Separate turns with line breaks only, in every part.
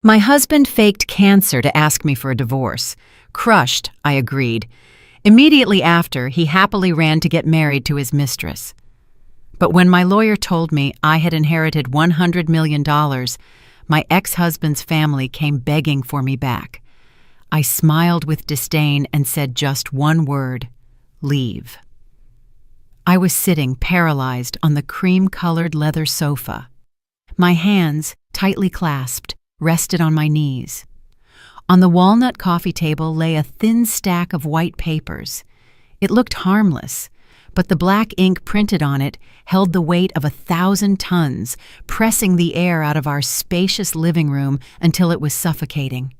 My husband faked cancer to ask me for a divorce. Crushed, I agreed. Immediately after, he happily ran to get married to his mistress. But when my lawyer told me I had inherited $100 million, my ex-husband's family came begging for me back. I smiled with disdain and said just one word: leave. I was sitting paralyzed on the cream-colored leather sofa. My hands, tightly clasped, rested on my knees. On the walnut coffee table lay a thin stack of white papers. It looked harmless, but the black ink printed on it held the weight of 1,000 tons, pressing the air out of our spacious living room until it was suffocating.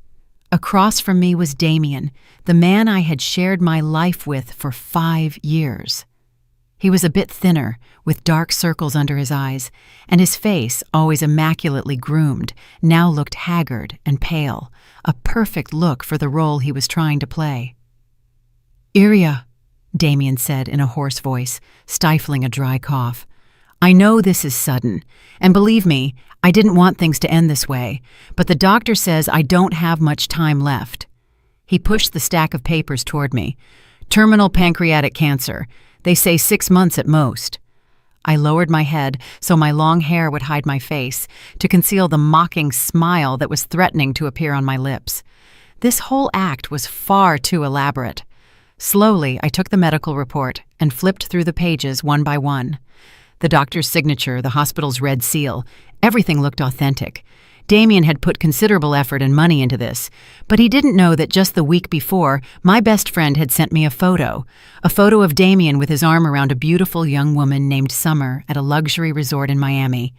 Across from me was Damien, the man I had shared my life with for 5 years. He was a bit thinner, with dark circles under his eyes, and his face, always immaculately groomed, now looked haggard and pale, a perfect look for the role he was trying to play. "Iria," Damien said in a hoarse voice, stifling a dry cough, "I know this is sudden, and believe me, I didn't want things to end this way, but the doctor says I don't have much time left." He pushed the stack of papers toward me. "Terminal pancreatic cancer. They say 6 months at most." I lowered my head so my long hair would hide my face, to conceal the mocking smile that was threatening to appear on my lips. This whole act was far too elaborate. Slowly, I took the medical report and flipped through the pages one by one. The doctor's signature, the hospital's red seal, everything looked authentic. Damien had put considerable effort and money into this, but he didn't know that just the week before, my best friend had sent me a photo of Damien with his arm around a beautiful young woman named Summer at a luxury resort in Miami.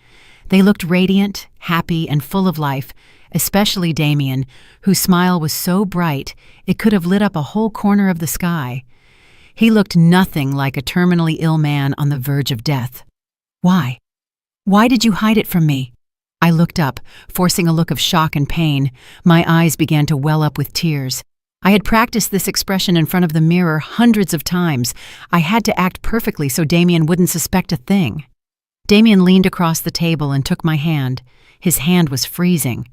They looked radiant, happy, and full of life, especially Damien, whose smile was so bright it could have lit up a whole corner of the sky. He looked nothing like a terminally ill man on the verge of death. "Why? Why did you hide it from me?" I looked up, forcing a look of shock and pain. My eyes began to well up with tears. I had practiced this expression in front of the mirror hundreds of times. I had to act perfectly so Damien wouldn't suspect a thing. Damien leaned across the table and took my hand. His hand was freezing.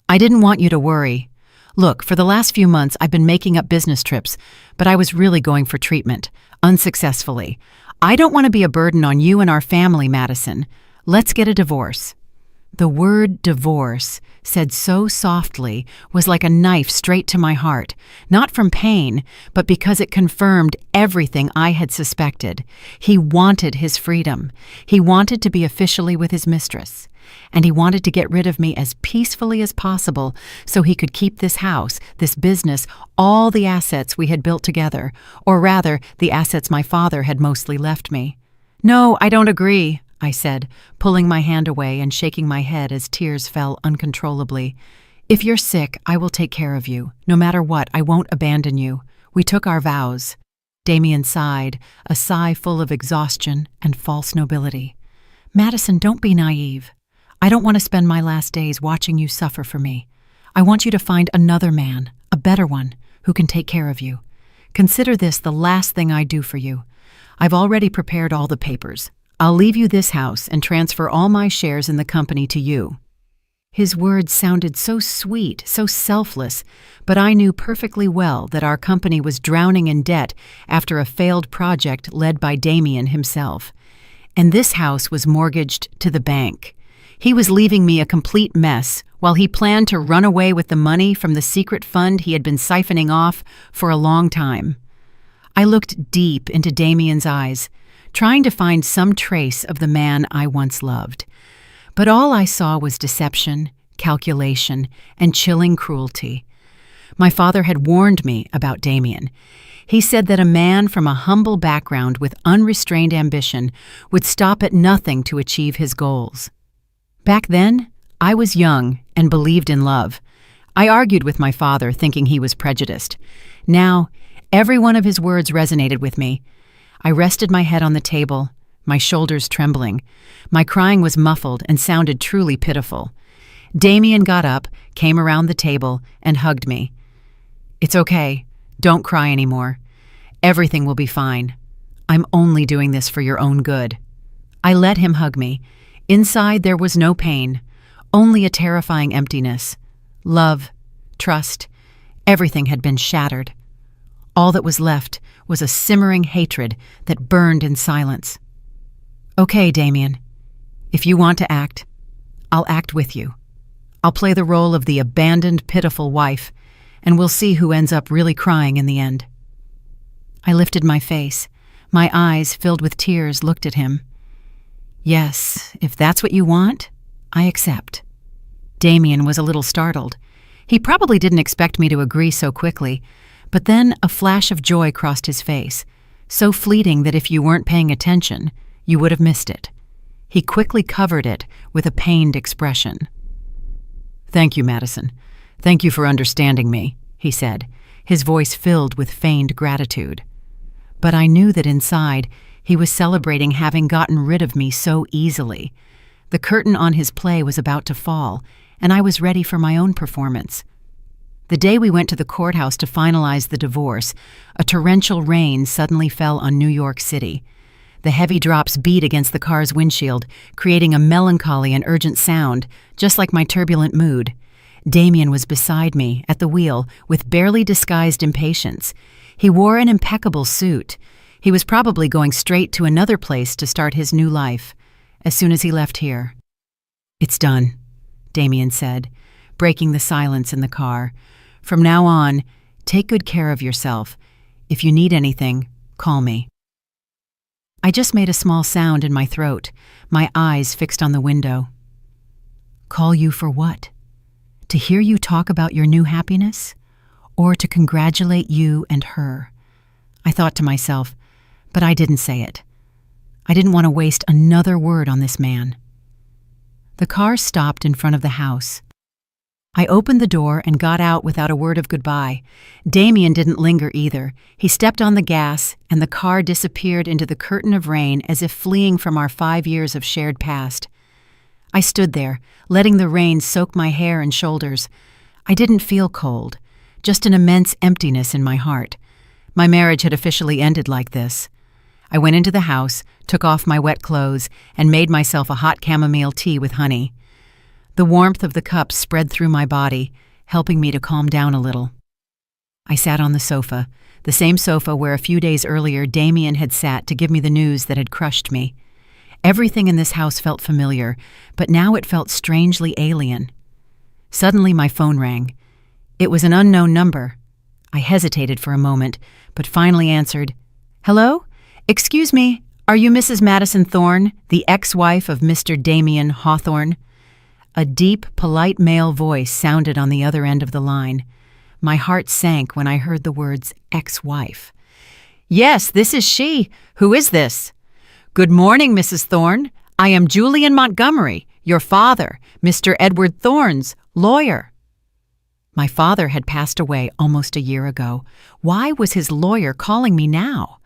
"I didn't want you to worry. Look, for the last few months I've been making up business trips, but I was really going for treatment, unsuccessfully. I don't want to be a burden on you and our family, Madison. Let's get a divorce." The word divorce, said so softly, was like a knife straight to my heart, not from pain, but because it confirmed everything I had suspected. He wanted his freedom. He wanted to be officially with his mistress. And he wanted to get rid of me as peacefully as possible so he could keep this house, this business, all the assets we had built together, or rather, the assets my father had mostly left me. "No, I don't agree," I said, pulling my hand away and shaking my head as tears fell uncontrollably. "If you're sick, I will take care of you. No matter what, I won't abandon you. We took our vows." Damien sighed, a sigh full of exhaustion and false nobility. "Madison, don't be naive. I don't want to spend my last days watching you suffer for me. I want you to find another man, a better one, who can take care of you. Consider this the last thing I do for you. I've already prepared all the papers. I'll leave you this house and transfer all my shares in the company to you." His words sounded so sweet, so selfless, but I knew perfectly well that our company was drowning in debt after a failed project led by Damien himself. And this house was mortgaged to the bank. He was leaving me a complete mess while he planned to run away with the money from the secret fund he had been siphoning off for a long time. I looked deep into Damien's eyes, trying to find some trace of the man I once loved. But all I saw was deception, calculation, and chilling cruelty. My father had warned me about Damien. He said that a man from a humble background with unrestrained ambition would stop at nothing to achieve his goals. Back then, I was young and believed in love. I argued with my father, thinking he was prejudiced. Now, every one of his words resonated with me. I rested my head on the table, my shoulders trembling. My crying was muffled and sounded truly pitiful. Damien got up, came around the table, and hugged me. "It's okay. Don't cry anymore. Everything will be fine. I'm only doing this for your own good." I let him hug me. Inside there was no pain, only a terrifying emptiness. love, trust, everything had been shattered. All that was left was a simmering hatred that burned in silence. Okay, Damien, if you want to act, I'll act with you. I'll play the role of the abandoned, pitiful wife, and we'll see who ends up really crying in the end. I lifted my face. My eyes, filled with tears, looked at him. Yes, if that's what you want, I accept. Damien was a little startled. He probably didn't expect me to agree so quickly, but then a flash of joy crossed his face, so fleeting that if you weren't paying attention, you would have missed it. He quickly covered it with a pained expression. Thank you, Madison. Thank you for understanding me, he said, his voice filled with feigned gratitude. But I knew that inside, he was celebrating having gotten rid of me so easily. The curtain on his play was about to fall, and I was ready for my own performance. The day we went to the courthouse to finalize the divorce, a torrential rain suddenly fell on New York City. The heavy drops beat against the car's windshield, creating a melancholy and urgent sound, just like my turbulent mood. Damien was beside me, at the wheel, with barely disguised impatience. He wore an impeccable suit. He was probably going straight to another place to start his new life, as soon as he left here. It's done, Damien said, breaking the silence in the car. From now on, take good care of yourself. If you need anything, call me. I just made a small sound in my throat, my eyes fixed on the window. Call you for what? To hear you talk about your new happiness? Or to congratulate you and her? I thought to myself, but I didn't say it. I didn't want to waste another word on this man. The car stopped in front of the house. I opened the door and got out without a word of goodbye. Damien didn't linger either. He stepped on the gas, and the car disappeared into the curtain of rain as if fleeing from our 5 years of shared past. I stood there, letting the rain soak my hair and shoulders. I didn't feel cold, just an immense emptiness in my heart. My marriage had officially ended like this. I went into the house, took off my wet clothes, and made myself a hot chamomile tea with honey. The warmth of the cup spread through my body, helping me to calm down a little. I sat on the sofa, the same sofa where a few days earlier Damien had sat to give me the news that had crushed me. Everything in this house felt familiar, but now it felt strangely alien. Suddenly my phone rang. It was an unknown number. I hesitated for a moment, but finally answered, "Hello? Excuse me, are you Mrs. Madison Thorne, the ex-wife of Mr. Damien Hawthorne?" A deep, polite male voice sounded on the other end of the line. My heart sank when I heard the words ex-wife. "Yes, this is she. Who is this?" "Good morning, Mrs. Thorne. I am Julian Montgomery, your father, Mr. Edward Thorne's lawyer." My father had passed away almost a year ago. Why was his lawyer calling me now?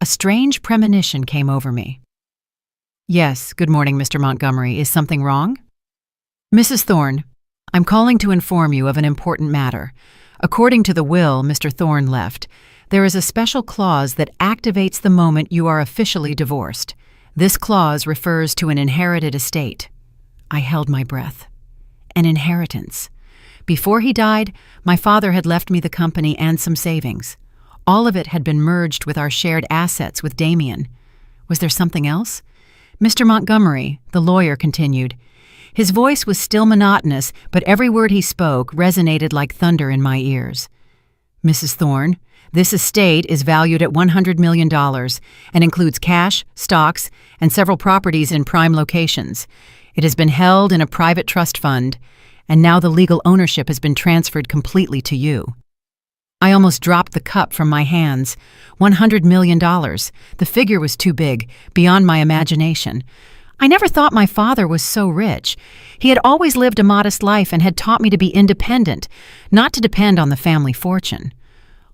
A strange premonition came over me. "Yes, good morning, Mr. Montgomery. Is something wrong?" "Mrs. Thorne, I'm calling to inform you of an important matter. According to the will Mr. Thorne left, there is a special clause that activates the moment you are officially divorced. This clause refers to an inherited estate." I held my breath. An inheritance. Before he died, my father had left me the company and some savings. All of it had been merged with our shared assets with Damien. Was there something else? "Mr. Montgomery," the lawyer continued. His voice was still monotonous, but every word he spoke resonated like thunder in my ears. "Mrs. Thorne, this estate is valued at $100 million and includes cash, stocks, and several properties in prime locations. It has been held in a private trust fund, and now the legal ownership has been transferred completely to you." I almost dropped the cup from my hands. $100 million. The figure was too big, beyond my imagination. I never thought my father was so rich. He had always lived a modest life and had taught me to be independent, not to depend on the family fortune.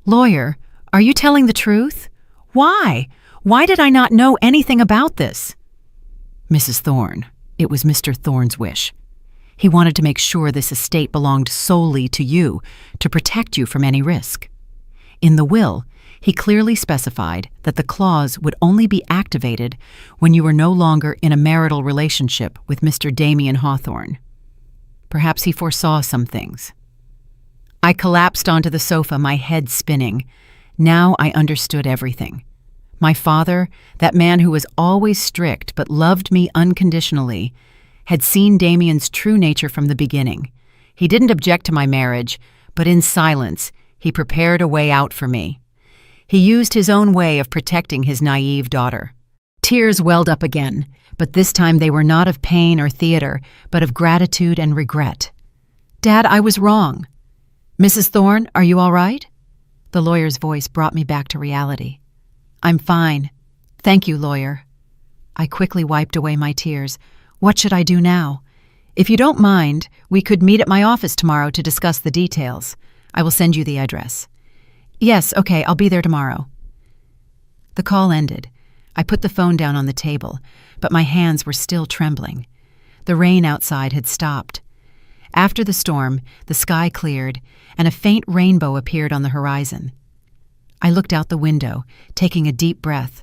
"Lawyer, are you telling the truth? Why? Why did I not know anything about this?" "Mrs. Thorne, it was Mr. Thorne's wish. He wanted to make sure this estate belonged solely to you, to protect you from any risk. In the will, he clearly specified that the clause would only be activated when you were no longer in a marital relationship with Mr. Damien Hawthorne." Perhaps he foresaw some things. I collapsed onto the sofa, my head spinning. Now I understood everything. My father, that man who was always strict but loved me unconditionally, had seen Damien's true nature from the beginning. He didn't object to my marriage, but in silence, he prepared a way out for me. He used his own way of protecting his naive daughter. Tears welled up again, but this time they were not of pain or theater, but of gratitude and regret. "Dad, I was wrong." "Mrs. Thorne, are you all right?" The lawyer's voice brought me back to reality. "I'm fine. Thank you, lawyer." I quickly wiped away my tears. What should I do now? "If you don't mind, we could meet at my office tomorrow to discuss the details. I will send you the address." "Yes, okay, I'll be there tomorrow." The call ended. I put the phone down on the table, but my hands were still trembling. The rain outside had stopped. After the storm, the sky cleared, and a faint rainbow appeared on the horizon. I looked out the window, taking a deep breath.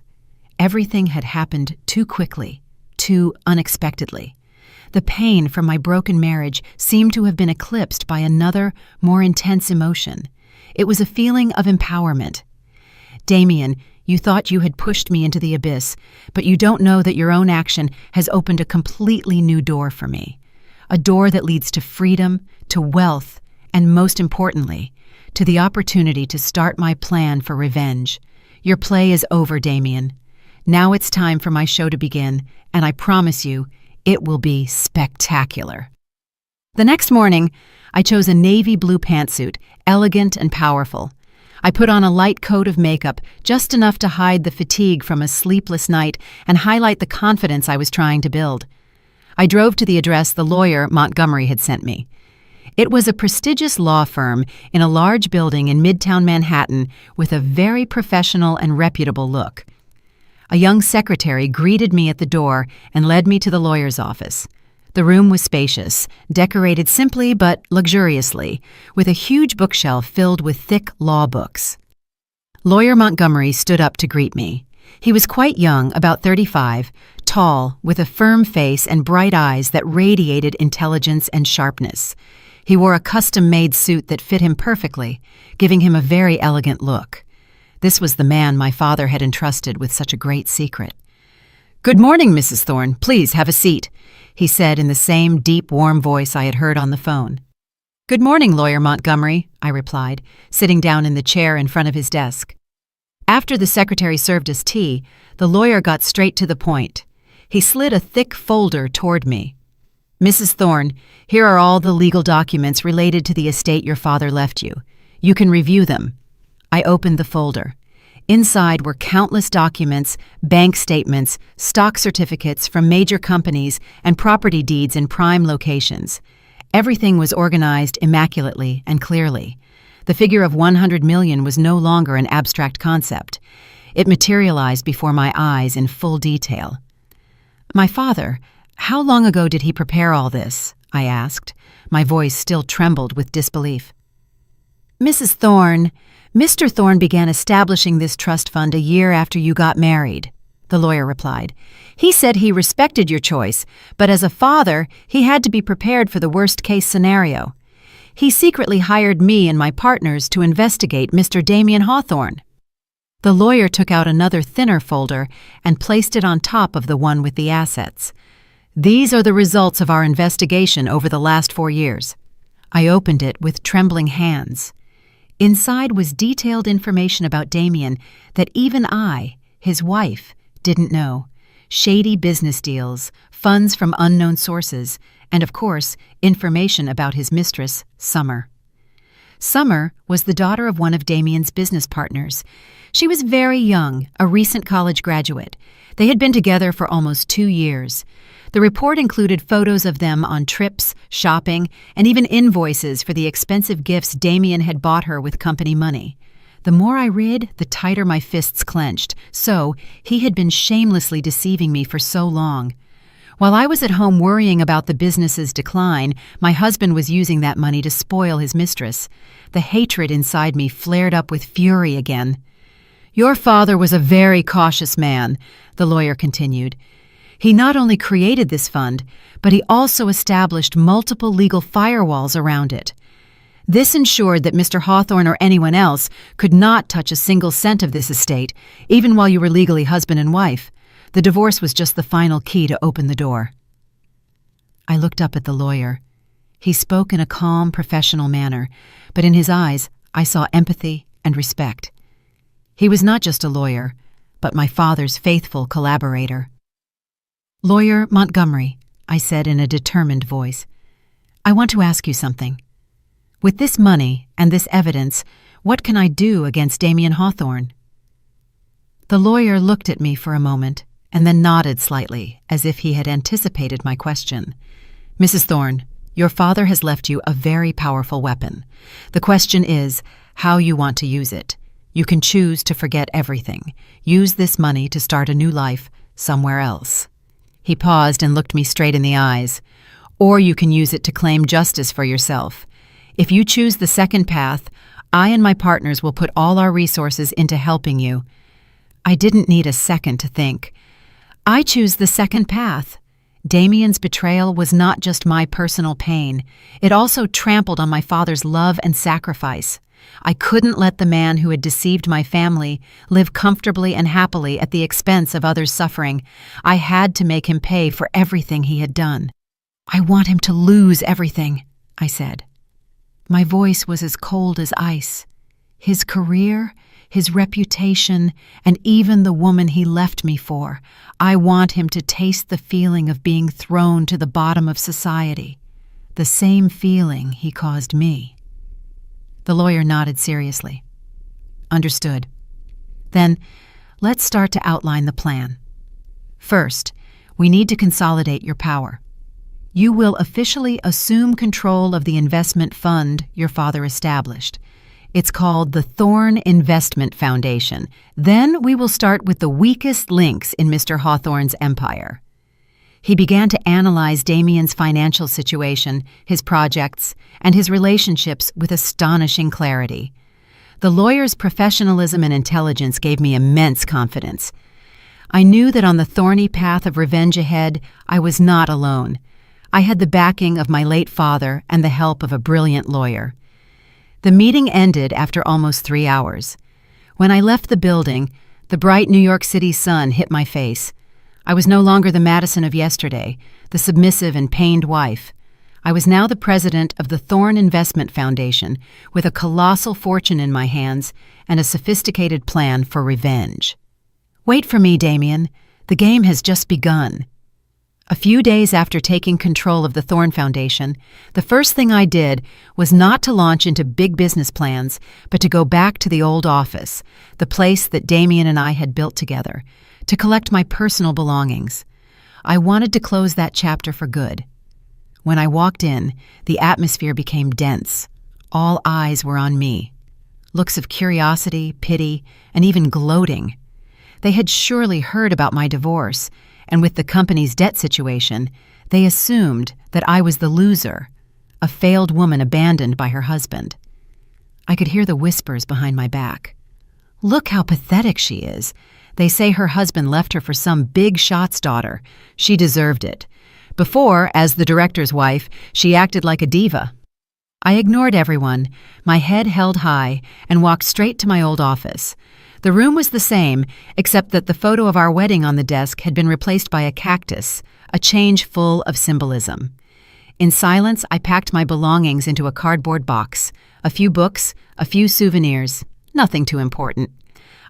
Everything had happened too quickly, too unexpectedly. The pain from my broken marriage seemed to have been eclipsed by another, more intense emotion. It was a feeling of empowerment. "Damien, you thought you had pushed me into the abyss, but you don't know that your own action has opened a completely new door for me. A door that leads to freedom, to wealth, and most importantly, to the opportunity to start my plan for revenge. Your play is over, Damien. Now it's time for my show to begin, and I promise you, it will be spectacular." The next morning, I chose a navy blue pantsuit, elegant and powerful. I put on a light coat of makeup, just enough to hide the fatigue from a sleepless night and highlight the confidence I was trying to build. I drove to the address the lawyer, Montgomery, had sent me. It was a prestigious law firm in a large building in Midtown Manhattan with a very professional and reputable look. A young secretary greeted me at the door and led me to the lawyer's office. The room was spacious, decorated simply but luxuriously, with a huge bookshelf filled with thick law books. Lawyer Montgomery stood up to greet me. He was quite young, about 35, tall, with a firm face and bright eyes that radiated intelligence and sharpness. He wore a custom-made suit that fit him perfectly, giving him a very elegant look. This was the man my father had entrusted with such a great secret. "Good morning, Mrs. Thorne. Please have a seat," he said in the same deep, warm voice I had heard on the phone. "Good morning, Lawyer Montgomery," I replied, sitting down in the chair in front of his desk. After the secretary served us tea, the lawyer got straight to the point. He slid a thick folder toward me. "Mrs. Thorne, here are all the legal documents related to the estate your father left you. You can review them." I opened the folder. Inside were countless documents, bank statements, stock certificates from major companies, and property deeds in prime locations. Everything was organized immaculately and clearly. The figure of 100 million was no longer an abstract concept. It materialized before my eyes in full detail. "My father, how long ago did he prepare all this?" I asked. My voice still trembled with disbelief. "Mrs. Thorne, Mr. Thorne began establishing this trust fund a year after you got married," the lawyer replied. "He said he respected your choice, but as a father, he had to be prepared for the worst-case scenario. He secretly hired me and my partners to investigate Mr. Damien Hawthorne." The lawyer took out another thinner folder and placed it on top of the one with the assets. "These are the results of our investigation over the last 4 years." I opened it with trembling hands. Inside was detailed information about Damien that even I, his wife, didn't know. Shady business deals, funds from unknown sources, and of course, information about his mistress, Summer. Summer was the daughter of one of Damien's business partners. She was very young, a recent college graduate. They had been together for almost 2 years. The report included photos of them on trips, shopping, and even invoices for the expensive gifts Damien had bought her with company money. The more I read, the tighter my fists clenched. So, he had been shamelessly deceiving me for so long. While I was at home worrying about the business's decline, my husband was using that money to spoil his mistress. The hatred inside me flared up with fury again. "Your father was a very cautious man," the lawyer continued. He not only created this fund, but he also established multiple legal firewalls around it. This ensured that Mr. Hawthorne or anyone else could not touch a single cent of this estate, even while you were legally husband and wife. The divorce was just the final key to open the door. I looked up at the lawyer. He spoke in a calm, professional manner, but in his eyes I saw empathy and respect. He was not just a lawyer, but my father's faithful collaborator. "Lawyer Montgomery," I said in a determined voice, "I want to ask you something. With this money and this evidence, what can I do against Damien Hawthorne?" The lawyer looked at me for a moment and then nodded slightly, as if he had anticipated my question. "Mrs. Thorne, your father has left you a very powerful weapon. The question is how you want to use it. You can choose to forget everything. Use this money to start a new life somewhere else." He paused and looked me straight in the eyes. "Or you can use it to claim justice for yourself. If you choose the second path, I and my partners will put all our resources into helping you." I didn't need a second to think. I choose the second path. Damien's betrayal was not just my personal pain. It also trampled on my father's love and sacrifice. I couldn't let the man who had deceived my family live comfortably and happily at the expense of others' suffering. I had to make him pay for everything he had done. "I want him to lose everything," I said. My voice was as cold as ice. His career, his reputation, and even the woman he left me for. I want him to taste the feeling of being thrown to the bottom of society. The same feeling he caused me. The lawyer nodded seriously. "Understood. Then, let's start to outline the plan. First, we need to consolidate your power. You will officially assume control of the investment fund your father established. It's called the Thorne Investment Foundation. Then we will start with the weakest links in Mr. Hawthorne's empire." He began to analyze Damien's financial situation, his projects, and his relationships with astonishing clarity. The lawyer's professionalism and intelligence gave me immense confidence. I knew that on the thorny path of revenge ahead, I was not alone. I had the backing of my late father and the help of a brilliant lawyer. The meeting ended after almost 3 hours. When I left the building, the bright New York City sun hit my face. I was no longer the Madison of yesterday, the submissive and pained wife. I was now the president of the Thorne Investment Foundation, with a colossal fortune in my hands and a sophisticated plan for revenge. "Wait for me, Damien. The game has just begun." A few days after taking control of the Thorne Foundation, the first thing I did was not to launch into big business plans, but to go back to the old office, the place that Damien and I had built together, to collect my personal belongings. I wanted to close that chapter for good. When I walked in, the atmosphere became dense. All eyes were on me. Looks of curiosity, pity, and even gloating. They had surely heard about my divorce, and with the company's debt situation, they assumed that I was the loser, a failed woman abandoned by her husband. I could hear the whispers behind my back. "Look how pathetic she is. They say her husband left her for some big shot's daughter. She deserved it. Before, as the director's wife, she acted like a diva." I ignored everyone, my head held high, and walked straight to my old office. The room was the same, except that the photo of our wedding on the desk had been replaced by a cactus, a change full of symbolism. In silence, I packed my belongings into a cardboard box, a few books, a few souvenirs, nothing too important.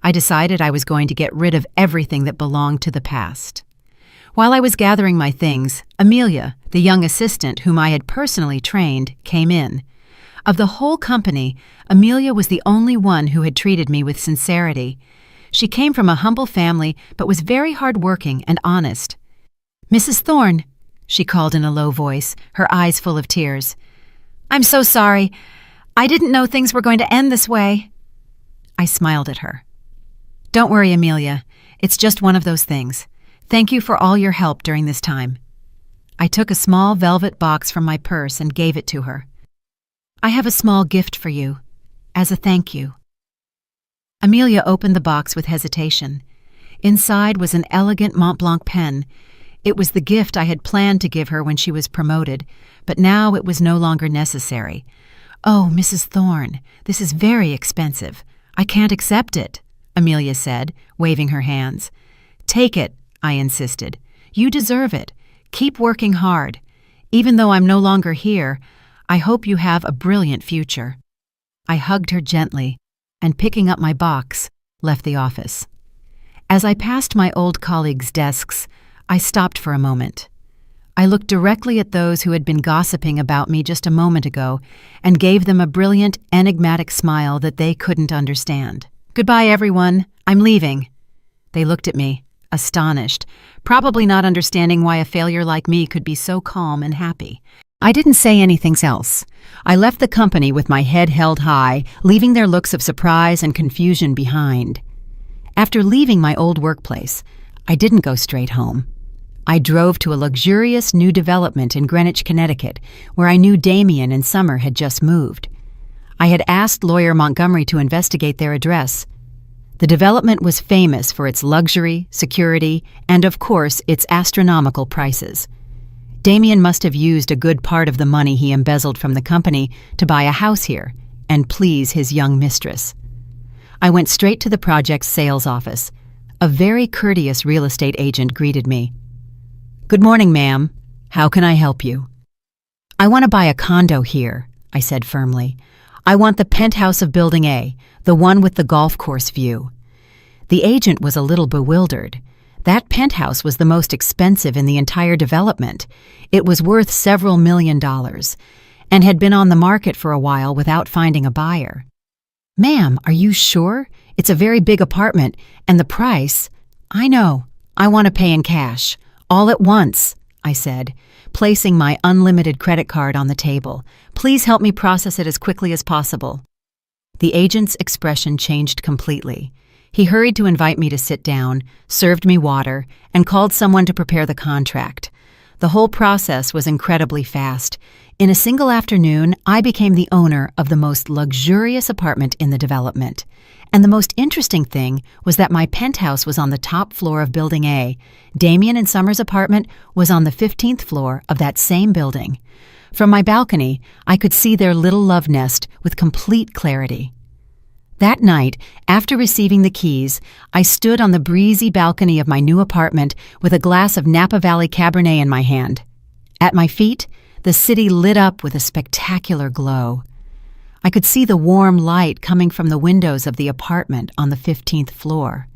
I decided I was going to get rid of everything that belonged to the past. While I was gathering my things, Amelia, the young assistant whom I had personally trained, came in. Of the whole company, Amelia was the only one who had treated me with sincerity. She came from a humble family, but was very hard-working and honest. "Mrs. Thorne," she called in a low voice, her eyes full of tears. "I'm so sorry. I didn't know things were going to end this way." I smiled at her. "Don't worry, Amelia. It's just one of those things. Thank you for all your help during this time." I took a small velvet box from my purse and gave it to her. "I have a small gift for you, as a thank you." Amelia opened the box with hesitation. Inside was an elegant Mont Blanc pen. It was the gift I had planned to give her when she was promoted, but now it was no longer necessary. "Oh, Mrs. Thorne, this is very expensive. I can't accept it," Amelia said, waving her hands. "Take it," I insisted. "You deserve it. Keep working hard. Even though I'm no longer here, I hope you have a brilliant future." I hugged her gently, and picking up my box, left the office. As I passed my old colleagues' desks, I stopped for a moment. I looked directly at those who had been gossiping about me just a moment ago and gave them a brilliant, enigmatic smile that they couldn't understand. "Goodbye, everyone. I'm leaving." They looked at me, astonished, probably not understanding why a failure like me could be so calm and happy. I didn't say anything else. I left the company with my head held high, leaving their looks of surprise and confusion behind. After leaving my old workplace, I didn't go straight home. I drove to a luxurious new development in Greenwich, Connecticut, where I knew Damien and Summer had just moved. I had asked lawyer Montgomery to investigate their address. The development was famous for its luxury, security, and of course, its astronomical prices. Damien must have used a good part of the money he embezzled from the company to buy a house here and please his young mistress. I went straight to the project's sales office. A very courteous real estate agent greeted me. "Good morning, ma'am. How can I help you?" "I want to buy a condo here," I said firmly. "I want the penthouse of Building A, the one with the golf course view." The agent was a little bewildered. That penthouse was the most expensive in the entire development. It was worth several $1,000,000 and had been on the market for a while without finding a buyer. "Ma'am, are you sure? It's a very big apartment, and the price—" "I know. I want to pay in cash. All at once," I said, placing my unlimited credit card on the table. "Please help me process it as quickly as possible." The agent's expression changed completely. He hurried to invite me to sit down, served me water, and called someone to prepare the contract. The whole process was incredibly fast. In a single afternoon, I became the owner of the most luxurious apartment in the development. And the most interesting thing was that my penthouse was on the top floor of Building A. Damien and Summer's apartment was on the 15th floor of that same building. From my balcony, I could see their little love nest with complete clarity. That night, after receiving the keys, I stood on the breezy balcony of my new apartment with a glass of Napa Valley Cabernet in my hand. At my feet, the city lit up with a spectacular glow. I could see the warm light coming from the windows of the apartment on the 15th floor.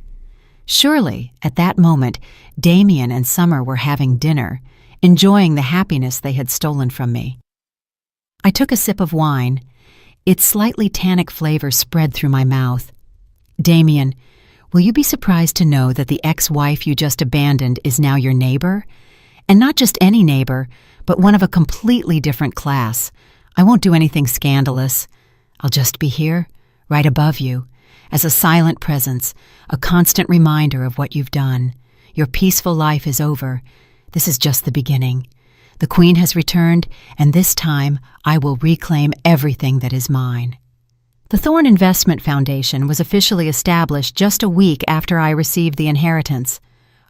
Surely, at that moment, Damien and Summer were having dinner, enjoying the happiness they had stolen from me. I took a sip of wine. Its slightly tannic flavor spread through my mouth. "Damien, will you be surprised to know that the ex-wife you just abandoned is now your neighbor? And not just any neighbor, but one of a completely different class. I won't do anything scandalous. I'll just be here, right above you, as a silent presence, a constant reminder of what you've done. Your peaceful life is over. This is just the beginning. The Queen has returned, and this time I will reclaim everything that is mine." The Thorne Investment Foundation was officially established just a week after I received the inheritance.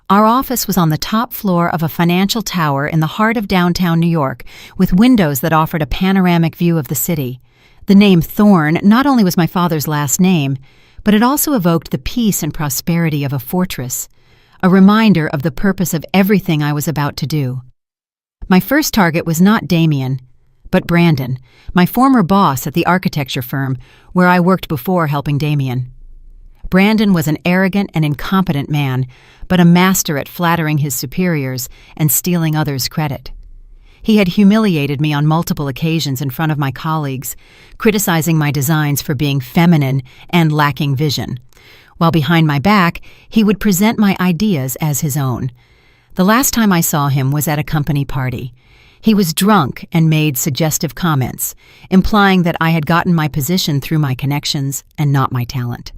Our office was on the top floor of a financial tower in the heart of downtown New York, with windows that offered a panoramic view of the city. The name Thorne not only was my father's last name, but it also evoked the peace and prosperity of a fortress, a reminder of the purpose of everything I was about to do. My first target was not Damien, but Brandon, my former boss at the architecture firm where I worked before helping Damien. Brandon was an arrogant and incompetent man, but a master at flattering his superiors and stealing others' credit. He had humiliated me on multiple occasions in front of my colleagues, criticizing my designs for being feminine and lacking vision, while behind my back he would present my ideas as his own. The last time I saw him was at a company party. He was drunk and made suggestive comments, implying that I had gotten my position through my connections and not my talent.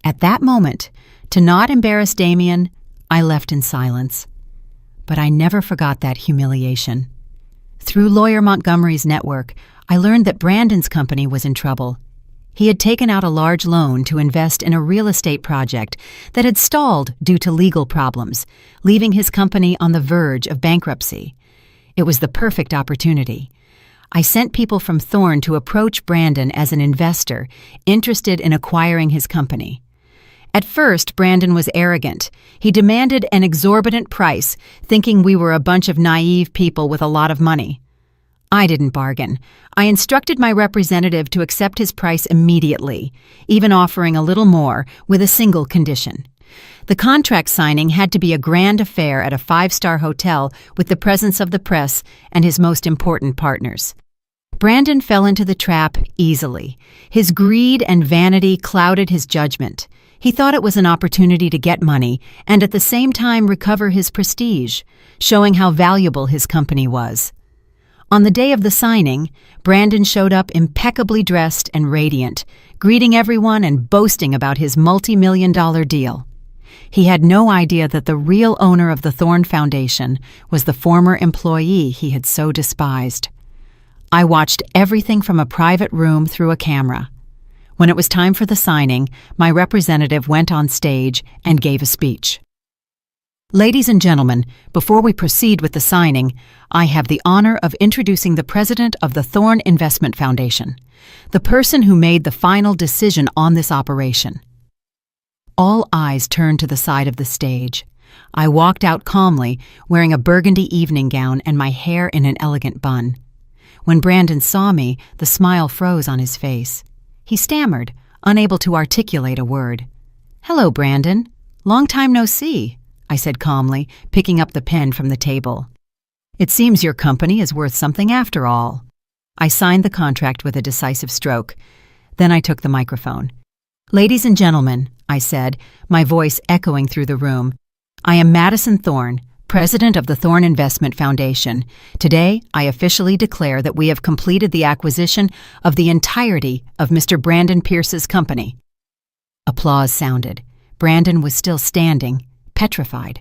At that moment, to not embarrass Damien, I left in silence. But I never forgot that humiliation. Through lawyer Montgomery's network, I learned that Brandon's company was in trouble. He had taken out a large loan to invest in a real estate project that had stalled due to legal problems, leaving his company on the verge of bankruptcy. It was the perfect opportunity. I sent people from Thorne to approach Brandon as an investor interested in acquiring his company. At first, Brandon was arrogant. He demanded an exorbitant price, thinking we were a bunch of naive people with a lot of money. I didn't bargain. I instructed my representative to accept his price immediately, even offering a little more with a single condition. The contract signing had to be a grand affair at a 5-star hotel with the presence of the press and his most important partners. Brandon fell into the trap easily. His greed and vanity clouded his judgment. He thought it was an opportunity to get money and at the same time recover his prestige, showing how valuable his company was. On the day of the signing, Brandon showed up impeccably dressed and radiant, greeting everyone and boasting about his multi-million-dollar deal. He had no idea that the real owner of the Thorne Foundation was the former employee he had so despised. I watched everything from a private room through a camera. When it was time for the signing, my representative went on stage and gave a speech. Ladies and gentlemen, before we proceed with the signing, I have the honor of introducing the president of the Thorne Investment Foundation, the person who made the final decision on this operation. All eyes turned to the side of the stage. I walked out calmly, wearing a burgundy evening gown and my hair in an elegant bun. When Brandon saw me, the smile froze on his face. He stammered, unable to articulate a word. "Hello, Brandon. Long time no see," I said calmly, picking up the pen from the table. "It seems your company is worth something after all." I signed the contract with a decisive stroke. Then I took the microphone. "Ladies and gentlemen," I said, my voice echoing through the room, "I am Madison Thorne, president of the Thorne Investment Foundation. Today, I officially declare that we have completed the acquisition of the entirety of Mr. Brandon Pierce's company." Applause sounded. Brandon was still standing, petrified.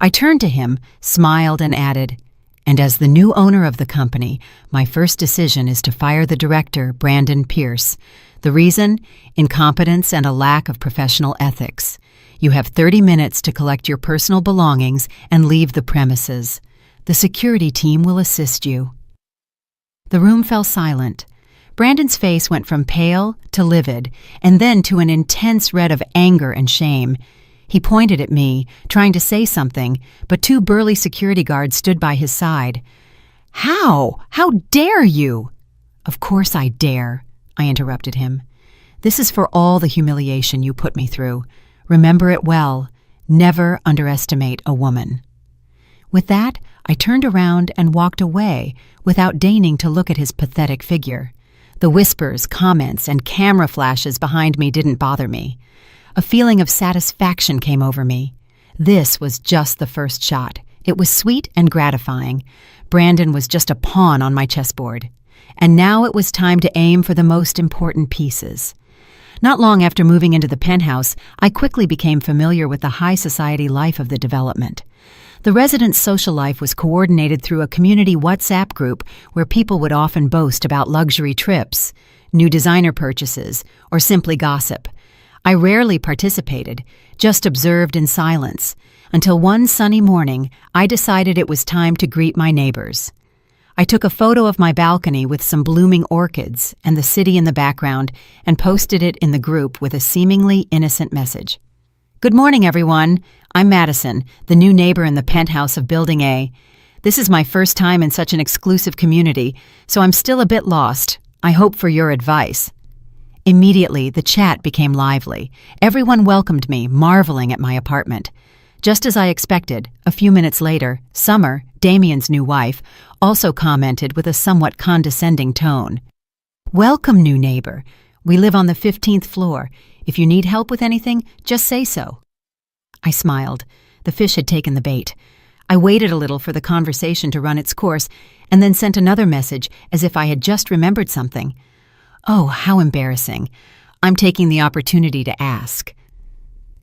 I turned to him, smiled, and added, "And as the new owner of the company, my first decision is to fire the director, Brandon Pierce. The reason? Incompetence and a lack of professional ethics. You have 30 minutes to collect your personal belongings and leave the premises. The security team will assist you." The room fell silent. Brandon's face went from pale to livid, and then to an intense red of anger and shame. He pointed at me, trying to say something, but 2 burly security guards stood by his side. "How? How dare you?" "Of course I dare," I interrupted him. "This is for all the humiliation you put me through. Remember it well. Never underestimate a woman." With that, I turned around and walked away without deigning to look at his pathetic figure. The whispers, comments, and camera flashes behind me didn't bother me. A feeling of satisfaction came over me. This was just the first shot. It was sweet and gratifying. Brandon was just a pawn on my chessboard. And now it was time to aim for the most important pieces. Not long after moving into the penthouse, I quickly became familiar with the high society life of the development. The residents' social life was coordinated through a community WhatsApp group where people would often boast about luxury trips, new designer purchases, or simply gossip. I rarely participated, just observed in silence, until one sunny morning I decided it was time to greet my neighbors. I took a photo of my balcony with some blooming orchids and the city in the background and posted it in the group with a seemingly innocent message. "Good morning, everyone. I'm Madison, the new neighbor in the penthouse of Building A. This is my first time in such an exclusive community, so I'm still a bit lost. I hope for your advice." Immediately, the chat became lively. Everyone welcomed me, marveling at my apartment. Just as I expected, a few minutes later, Summer, Damien's new wife, also commented with a somewhat condescending tone. "Welcome, new neighbor. We live on the 15th floor. If you need help with anything, just say so." I smiled. The fish had taken the bait. I waited a little for the conversation to run its course, and then sent another message as if I had just remembered something. Oh, how embarrassing. I'm taking the opportunity to ask.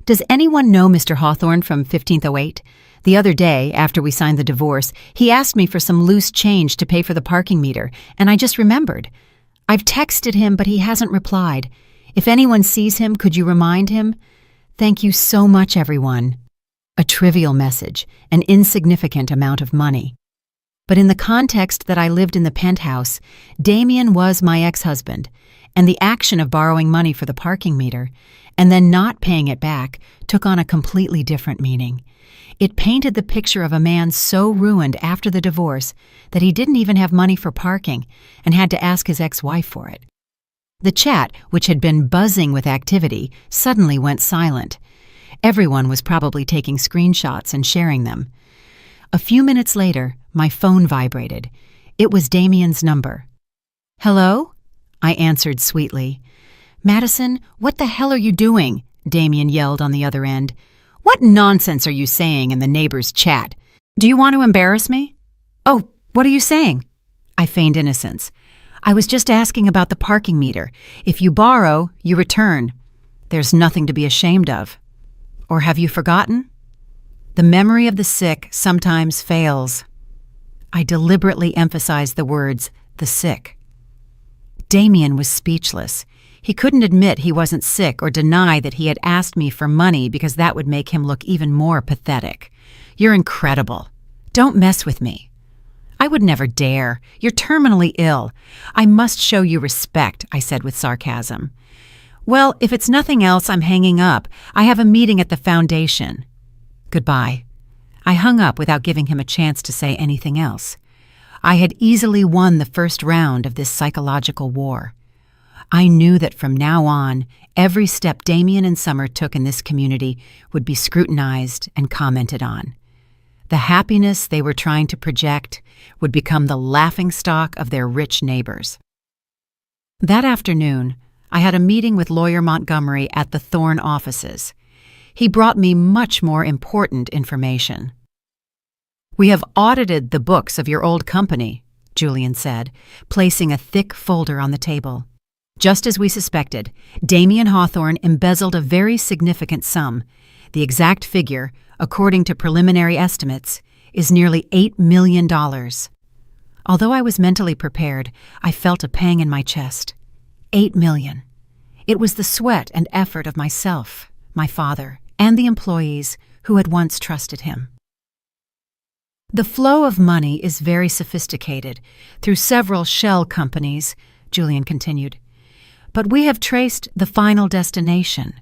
"Does anyone know Mr. Hawthorne from 1508? The other day, after we signed the divorce, he asked me for some loose change to pay for the parking meter, and I just remembered. I've texted him, but he hasn't replied. If anyone sees him, could you remind him? Thank you so much, everyone. A trivial message, an insignificant amount of money. But in the context that I lived in the penthouse, Damien was my ex-husband, and the action of borrowing money for the parking meter and then not paying it back took on a completely different meaning. It painted the picture of a man so ruined after the divorce that he didn't even have money for parking and had to ask his ex-wife for it. The chat, which had been buzzing with activity, suddenly went silent. Everyone was probably taking screenshots and sharing them. A few minutes later, my phone vibrated. It was Damien's number. "Hello?" I answered sweetly. "Madison, what the hell are you doing?" Damien yelled on the other end. "What nonsense are you saying in the neighbor's chat? Do you want to embarrass me?" "Oh, what are you saying?" I feigned innocence. "I was just asking about the parking meter. If you borrow, you return. There's nothing to be ashamed of. Or have you forgotten? The memory of the sick sometimes fails." I deliberately emphasized the words, "the sick." Damien was speechless. He couldn't admit he wasn't sick or deny that he had asked me for money because that would make him look even more pathetic. "You're incredible. Don't mess with me." "I would never dare. You're terminally ill. I must show you respect," I said with sarcasm. "Well, if it's nothing else, I'm hanging up. I have a meeting at the foundation. Goodbye." I hung up without giving him a chance to say anything else. I had easily won the first round of this psychological war. I knew that from now on, every step Damien and Summer took in this community would be scrutinized and commented on. The happiness they were trying to project would become the laughingstock of their rich neighbors. That afternoon, I had a meeting with Lawyer Montgomery at the Thorne offices. He brought me much more important information. "We have audited the books of your old company," Julian said, placing a thick folder on the table. "Just as we suspected, Damien Hawthorne embezzled a very significant sum. The exact figure, according to preliminary estimates, is nearly $8 million. Although I was mentally prepared, I felt a pang in my chest. $8 million. It was the sweat and effort of myself, my father, and the employees who had once trusted him. "The flow of money is very sophisticated, through several shell companies," Julian continued. "But we have traced the final destination.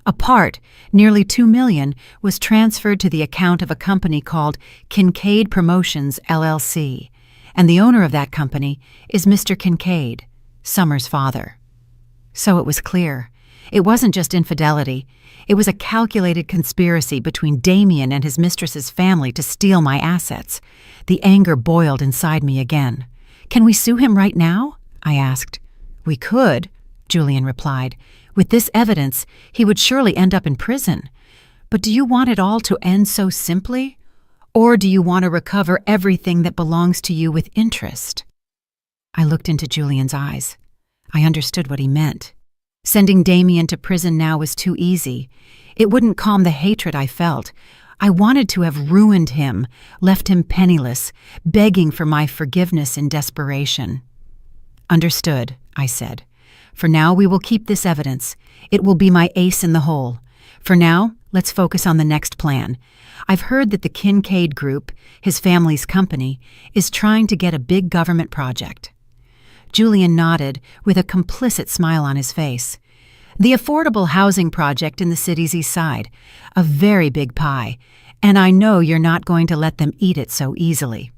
A part, nearly $2 million, was transferred to the account of a company called Kincaid Promotions, LLC, and the owner of that company is Mr. Kincaid, Summer's father." So it was clear. It wasn't just infidelity. It was a calculated conspiracy between Damien and his mistress's family to steal my assets. The anger boiled inside me again. "Can we sue him right now?" I asked. "We could," Julian replied. "With this evidence, he would surely end up in prison. But do you want it all to end so simply? Or do you want to recover everything that belongs to you with interest?" I looked into Julian's eyes. I understood what he meant. Sending Damien to prison now was too easy. It wouldn't calm the hatred I felt. I wanted to have ruined him, left him penniless, begging for my forgiveness in desperation. "Understood," I said. "For now, we will keep this evidence. It will be my ace in the hole. For now, let's focus on the next plan. I've heard that the Kincaid Group, his family's company, is trying to get a big government project." Julian nodded, with a complicit smile on his face. "The affordable housing project in the city's east side. A very big pie, and I know you're not going to let them eat it so easily."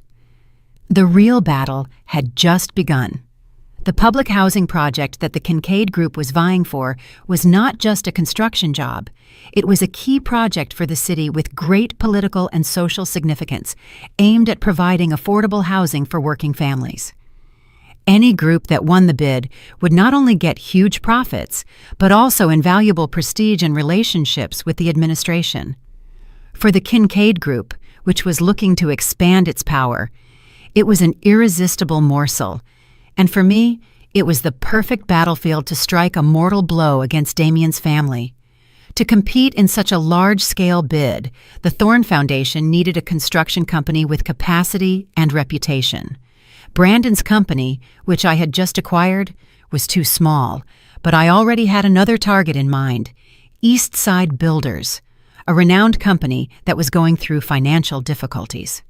The real battle had just begun. The public housing project that the Kincaid Group was vying for was not just a construction job. It was a key project for the city with great political and social significance, aimed at providing affordable housing for working families. Any group that won the bid would not only get huge profits, but also invaluable prestige and relationships with the administration. For the Kincaid Group, which was looking to expand its power, it was an irresistible morsel. And for me, it was the perfect battlefield to strike a mortal blow against Damien's family. To compete in such a large-scale bid, the Thorne Foundation needed a construction company with capacity and reputation. Brandon's company, which I had just acquired, was too small, but I already had another target in mind: East Side Builders, a renowned company that was going through financial difficulties.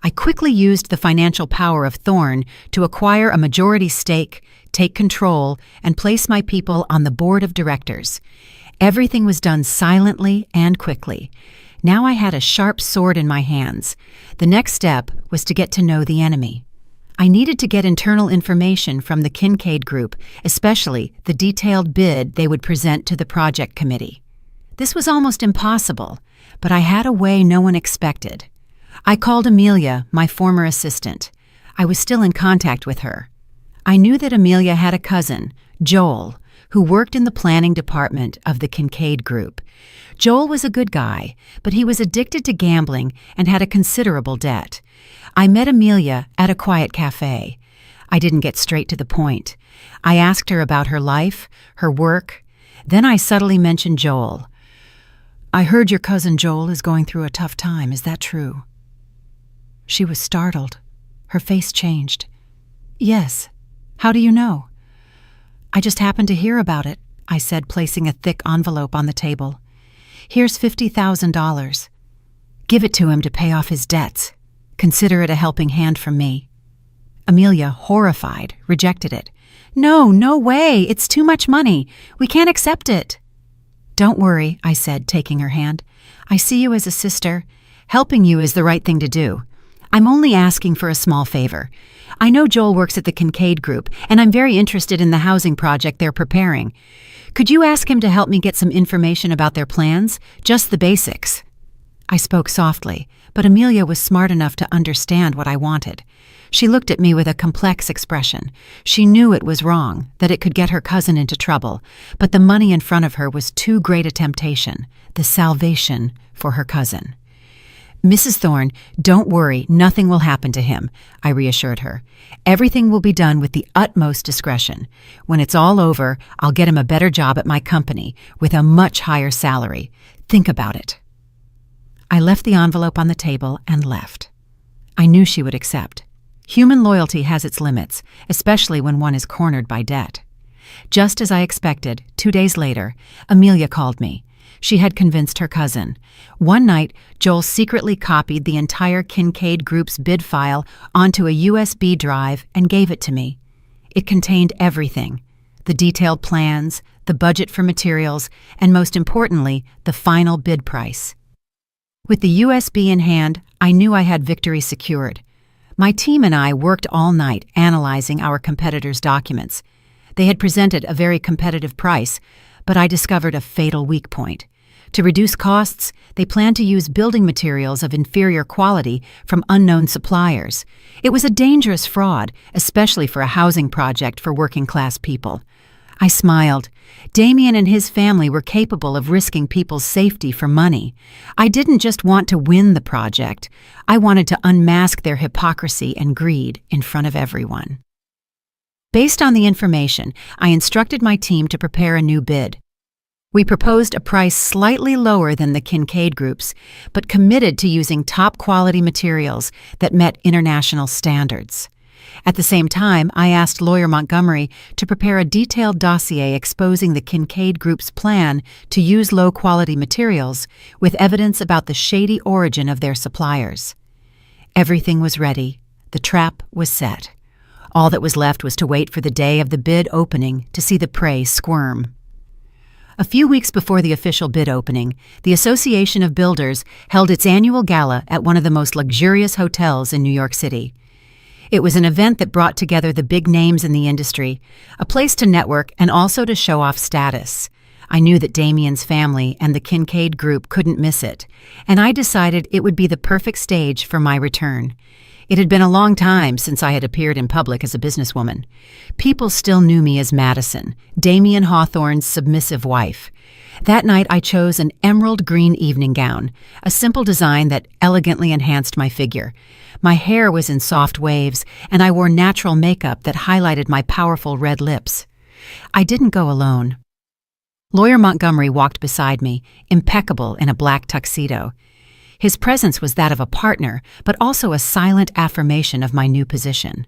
I quickly used the financial power of Thorne to acquire a majority stake, take control, and place my people on the board of directors. Everything was done silently and quickly. Now I had a sharp sword in my hands. The next step was to get to know the enemy. I needed to get internal information from the Kincaid Group, especially the detailed bid they would present to the project committee. This was almost impossible, but I had a way no one expected. I called Amelia, my former assistant. I was still in contact with her. I knew that Amelia had a cousin, Joel, who worked in the planning department of the Kincaid Group. Joel was a good guy, but he was addicted to gambling and had a considerable debt. I met Amelia at a quiet cafe. I didn't get straight to the point. I asked her about her life, her work. Then I subtly mentioned Joel. "I heard your cousin Joel is going through a tough time. Is that true?" She was startled. Her face changed. "Yes. How do you know?" "I just happened to hear about it," I said, placing a thick envelope on the table. "Here's $50,000. Give it to him to pay off his debts. Consider it a helping hand from me." Amelia, horrified, rejected it. "No, no way. It's too much money. We can't accept it." "Don't worry," I said, taking her hand. "I see you as a sister. Helping you is the right thing to do. I'm only asking for a small favor. I know Joel works at the Kincaid Group, and I'm very interested in the housing project they're preparing. Could you ask him to help me get some information about their plans? Just the basics." I spoke softly, but Amelia was smart enough to understand what I wanted. She looked at me with a complex expression. She knew it was wrong, that it could get her cousin into trouble, but the money in front of her was too great a temptation, the salvation for her cousin. "Mrs. Thorne, don't worry, nothing will happen to him," I reassured her. "Everything will be done with the utmost discretion. When it's all over, I'll get him a better job at my company, with a much higher salary. Think about it." I left the envelope on the table and left. I knew she would accept. Human loyalty has its limits, especially when one is cornered by debt. Just as I expected, 2 days later, Amelia called me. She had convinced her cousin. One night, Joel secretly copied the entire Kincaid Group's bid file onto a USB drive and gave it to me. It contained everything: the detailed plans, the budget for materials, and most importantly, the final bid price. With the USB in hand, I knew I had victory secured. My team and I worked all night analyzing our competitors' documents. They had presented a very competitive price, but I discovered a fatal weak point. To reduce costs, they planned to use building materials of inferior quality from unknown suppliers. It was a dangerous fraud, especially for a housing project for working-class people. I smiled. Damien and his family were capable of risking people's safety for money. I didn't just want to win the project. I wanted to unmask their hypocrisy and greed in front of everyone. Based on the information, I instructed my team to prepare a new bid. We proposed a price slightly lower than the Kincaid Group's, but committed to using top-quality materials that met international standards. At the same time, I asked lawyer Montgomery to prepare a detailed dossier exposing the Kincaid Group's plan to use low-quality materials with evidence about the shady origin of their suppliers. Everything was ready. The trap was set. All that was left was to wait for the day of the bid opening to see the prey squirm. A few weeks before the official bid opening, the Association of Builders held its annual gala at one of the most luxurious hotels in New York City. It was an event that brought together the big names in the industry, a place to network and also to show off status. I knew that Damien's family and the Kincaid Group couldn't miss it, and I decided it would be the perfect stage for my return. It had been a long time since I had appeared in public as a businesswoman. People still knew me as Madison, Damien Hawthorne's submissive wife. That night I chose an emerald green evening gown, a simple design that elegantly enhanced my figure. My hair was in soft waves, and I wore natural makeup that highlighted my powerful red lips. I didn't go alone. Lawyer Montgomery walked beside me, impeccable in a black tuxedo. His presence was that of a partner, but also a silent affirmation of my new position.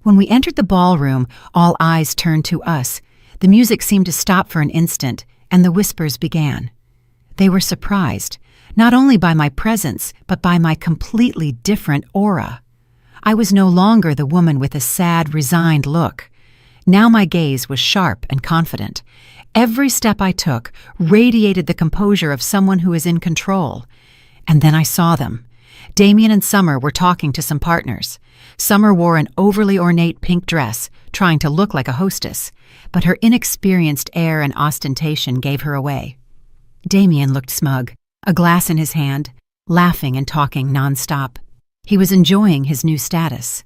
When we entered the ballroom, all eyes turned to us. The music seemed to stop for an instant, and the whispers began. They were surprised, not only by my presence, but by my completely different aura. I was no longer the woman with a sad, resigned look. Now my gaze was sharp and confident. Every step I took radiated the composure of someone who is in control. And then I saw them. Damien and Summer were talking to some partners. Summer wore an overly ornate pink dress, trying to look like a hostess, but her inexperienced air and ostentation gave her away. Damien looked smug, a glass in his hand, laughing and talking nonstop. He was enjoying his new status.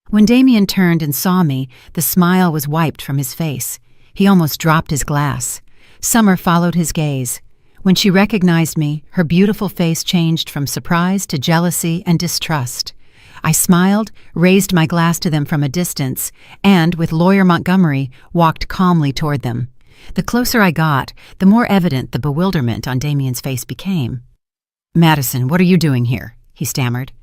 When Damien turned and saw me, the smile was wiped from his face. He almost dropped his glass. Summer followed his gaze. When she recognized me, her beautiful face changed from surprise to jealousy and distrust. I smiled, raised my glass to them from a distance, and, with Lawyer Montgomery, walked calmly toward them. The closer I got, the more evident the bewilderment on Damien's face became. "Madison, what are you doing here?" he stammered.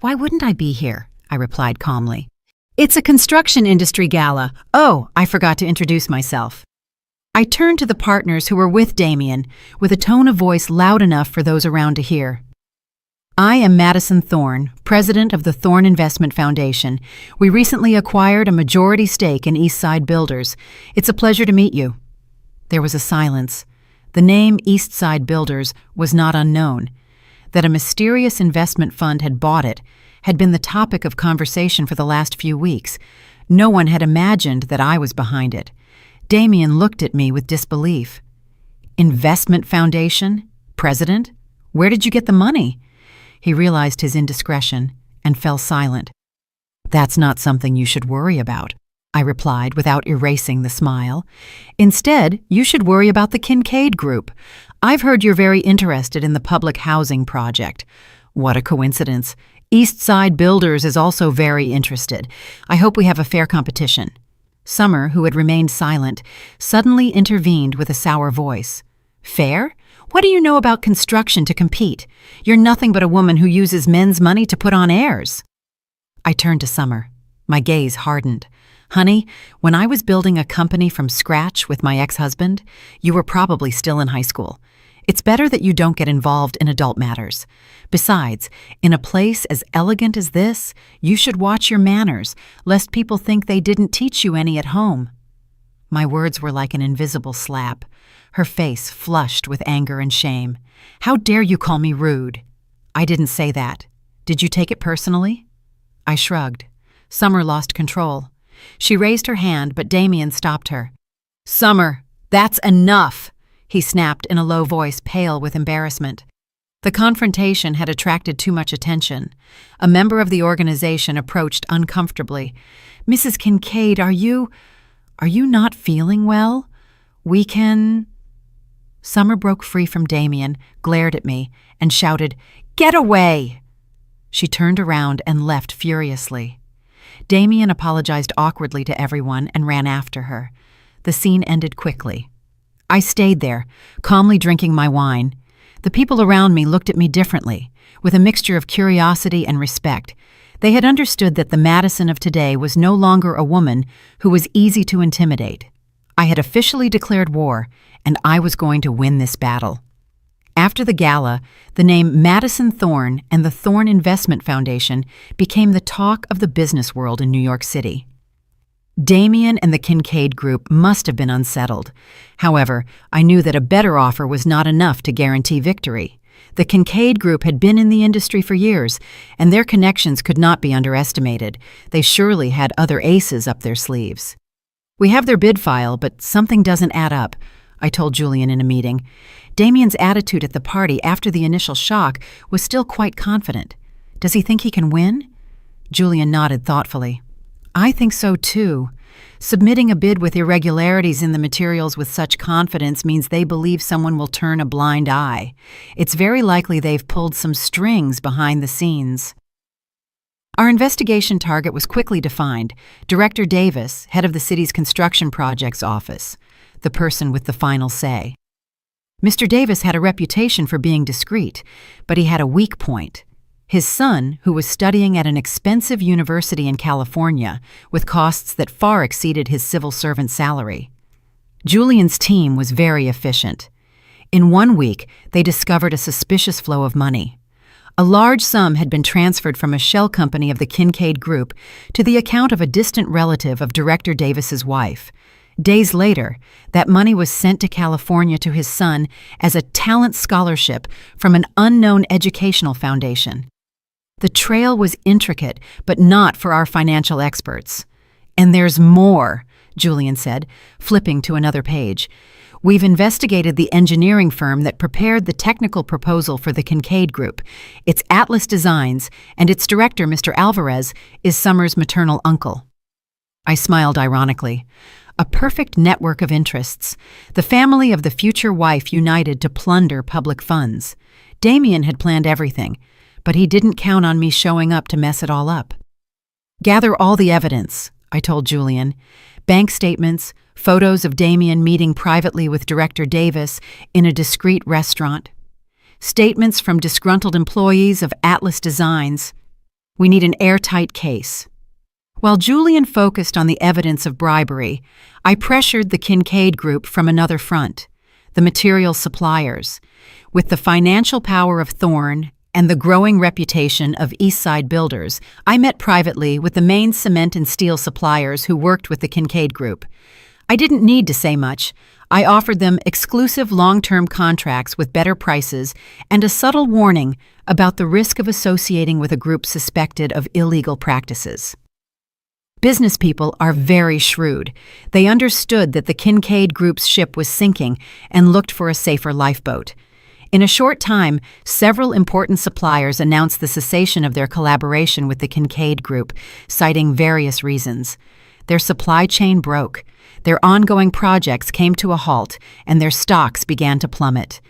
"Why wouldn't I be here?" I replied calmly. "It's a construction industry gala. Oh, I forgot to introduce myself." I turned to the partners who were with Damien, with a tone of voice loud enough for those around to hear. "I am Madison Thorne, president of the Thorne Investment Foundation. We recently acquired a majority stake in Eastside Builders. It's a pleasure to meet you." There was a silence. The name Eastside Builders was not unknown. That a mysterious investment fund had bought it had been the topic of conversation for the last few weeks. No one had imagined that I was behind it. Damien looked at me with disbelief. "Investment Foundation? President? Where did you get the money?" He realized his indiscretion and fell silent. "That's not something you should worry about," I replied without erasing the smile. "Instead, you should worry about the Kincaid Group. I've heard you're very interested in the public housing project." "What a coincidence. Eastside Builders is also very interested. I hope we have a fair competition." Summer, who had remained silent, suddenly intervened with a sour voice. "Fair? What do you know about construction to compete? You're nothing but a woman who uses men's money to put on airs." I turned to Summer. My gaze hardened. "Honey, when I was building a company from scratch with my ex-husband, you were probably still in high school. It's better that you don't get involved in adult matters. Besides, in a place as elegant as this, you should watch your manners, lest people think they didn't teach you any at home." My words were like an invisible slap. Her face flushed with anger and shame. "How dare you call me rude?" "I didn't say that. Did you take it personally?" I shrugged. Summer lost control. She raised her hand, but Damien stopped her. "Summer, that's enough!" he snapped in a low voice, pale with embarrassment. The confrontation had attracted too much attention. A member of the organization approached uncomfortably. "Mrs. Kincaid, are you not feeling well? We can—" Summer broke free from Damien, glared at me, and shouted, "Get away!" She turned around and left furiously. Damien apologized awkwardly to everyone and ran after her. The scene ended quickly. I stayed there, calmly drinking my wine. The people around me looked at me differently, with a mixture of curiosity and respect. They had understood that the Madison of today was no longer a woman who was easy to intimidate. I had officially declared war, and I was going to win this battle. After the gala, the name Madison Thorne and the Thorne Investment Foundation became the talk of the business world in New York City. Damien and the Kincaid Group must have been unsettled. However, I knew that a better offer was not enough to guarantee victory. The Kincaid Group had been in the industry for years, and their connections could not be underestimated. They surely had other aces up their sleeves. "We have their bid file, but something doesn't add up," I told Julian in a meeting. Damien's attitude at the party after the initial shock was still quite confident. "Does he think he can win?" Julian nodded thoughtfully. "I think so too. Submitting a bid with irregularities in the materials with such confidence means they believe someone will turn a blind eye. It's very likely they've pulled some strings behind the scenes." Our investigation target was quickly defined: Director Davis, head of the city's construction projects office, the person with the final say. Mr. Davis had a reputation for being discreet, but he had a weak point: His son, who was studying at an expensive university in California with costs that far exceeded his civil servant salary. Julian's team was very efficient. In 1 week, they discovered a suspicious flow of money. A large sum had been transferred from a shell company of the Kincaid Group to the account of a distant relative of Director Davis's wife. Days later, that money was sent to California to his son as a talent scholarship from an unknown educational foundation. The trail was intricate, but not for our financial experts. "And there's more," Julian said, flipping to another page. "We've investigated the engineering firm that prepared the technical proposal for the Kincaid Group. It's Atlas Designs, and its director, Mr. Alvarez, is Summer's maternal uncle." I smiled ironically. A perfect network of interests. The family of the future wife united to plunder public funds. Damien had planned everything, but he didn't count on me showing up to mess it all up. "Gather all the evidence," I told Julian. "Bank statements, photos of Damien meeting privately with Director Davis in a discreet restaurant, statements from disgruntled employees of Atlas Designs. We need an airtight case." While Julian focused on the evidence of bribery, I pressured the Kincaid Group from another front, the material suppliers. With the financial power of Thorne and the growing reputation of East Side builders, I met privately with the main cement and steel suppliers who worked with the Kincaid Group. I didn't need to say much. I offered them exclusive long-term contracts with better prices and a subtle warning about the risk of associating with a group suspected of illegal practices. Business people are very shrewd. They understood that the Kincaid Group's ship was sinking and looked for a safer lifeboat. In a short time, several important suppliers announced the cessation of their collaboration with the Kincaid Group, citing various reasons. Their supply chain broke, their ongoing projects came to a halt, and their stocks began to plummet.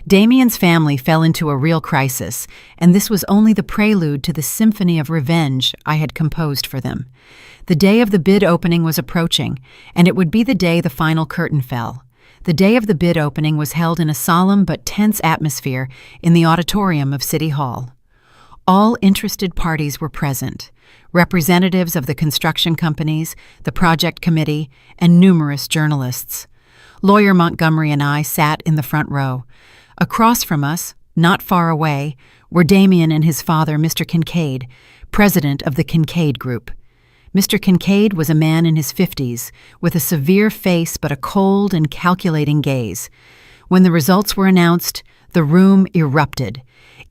Damien's family fell into a real crisis, and this was only the prelude to the symphony of revenge I had composed for them. The day of the bid opening was approaching, and it would be the day the final curtain fell. The day of the bid opening was held in a solemn but tense atmosphere in the auditorium of City Hall. All interested parties were present, representatives of the construction companies, the project committee, and numerous journalists. Lawyer Montgomery and I sat in the front row. Across from us, not far away, were Damien and his father, Mr. Kincaid, president of the Kincaid Group. Mr. Kincaid was a man in his 50s, with a severe face but a cold and calculating gaze. When the results were announced, the room erupted.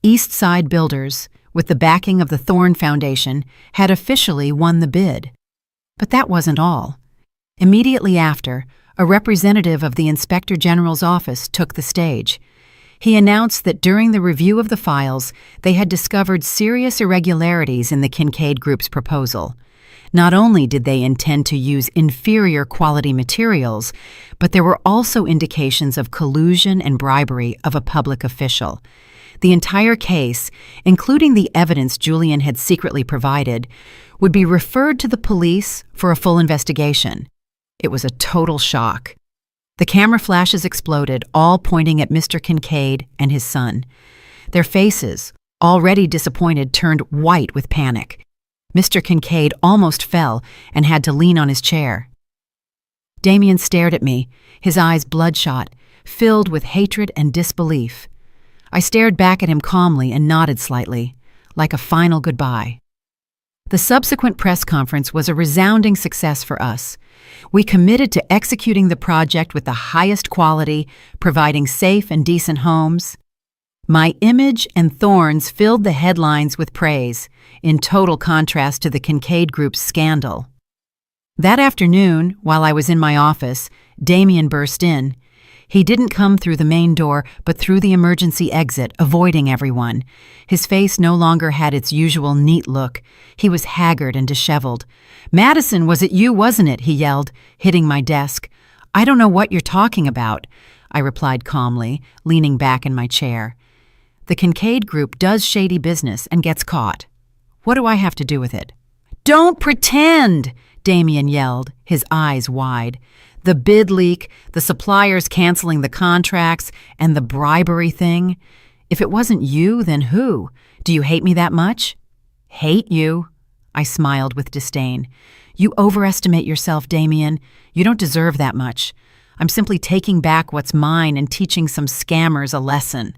East Side Builders, with the backing of the Thorne Foundation, had officially won the bid. But that wasn't all. Immediately after, a representative of the Inspector General's office took the stage. He announced that during the review of the files, they had discovered serious irregularities in the Kincaid Group's proposal. Not only did they intend to use inferior quality materials, but there were also indications of collusion and bribery of a public official. The entire case, including the evidence Julian had secretly provided, would be referred to the police for a full investigation. It was a total shock. The camera flashes exploded, all pointing at Mr. Kincaid and his son. Their faces, already disappointed, turned white with panic. Mr. Kincaid almost fell and had to lean on his chair. Damien stared at me, his eyes bloodshot, filled with hatred and disbelief. I stared back at him calmly and nodded slightly, like a final goodbye. The subsequent press conference was a resounding success for us. We committed to executing the project with the highest quality, providing safe and decent homes. My image and Thorne's filled the headlines with praise, in total contrast to the Kincaid Group's scandal. That afternoon, while I was in my office, Damien burst in. He didn't come through the main door, but through the emergency exit, avoiding everyone. His face no longer had its usual neat look. He was haggard and disheveled. "Madison, was it you, wasn't it?" he yelled, hitting my desk. "I don't know what you're talking about," I replied calmly, leaning back in my chair. "The Kincaid Group does shady business and gets caught. What do I have to do with it?" "Don't pretend!" Damien yelled, his eyes wide. The bid leak, the suppliers canceling the contracts, and the bribery thing. If it wasn't you, then who? Do you hate me that much? Hate you? I smiled with disdain. You overestimate yourself, Damien. You don't deserve that much. I'm simply taking back what's mine and teaching some scammers a lesson.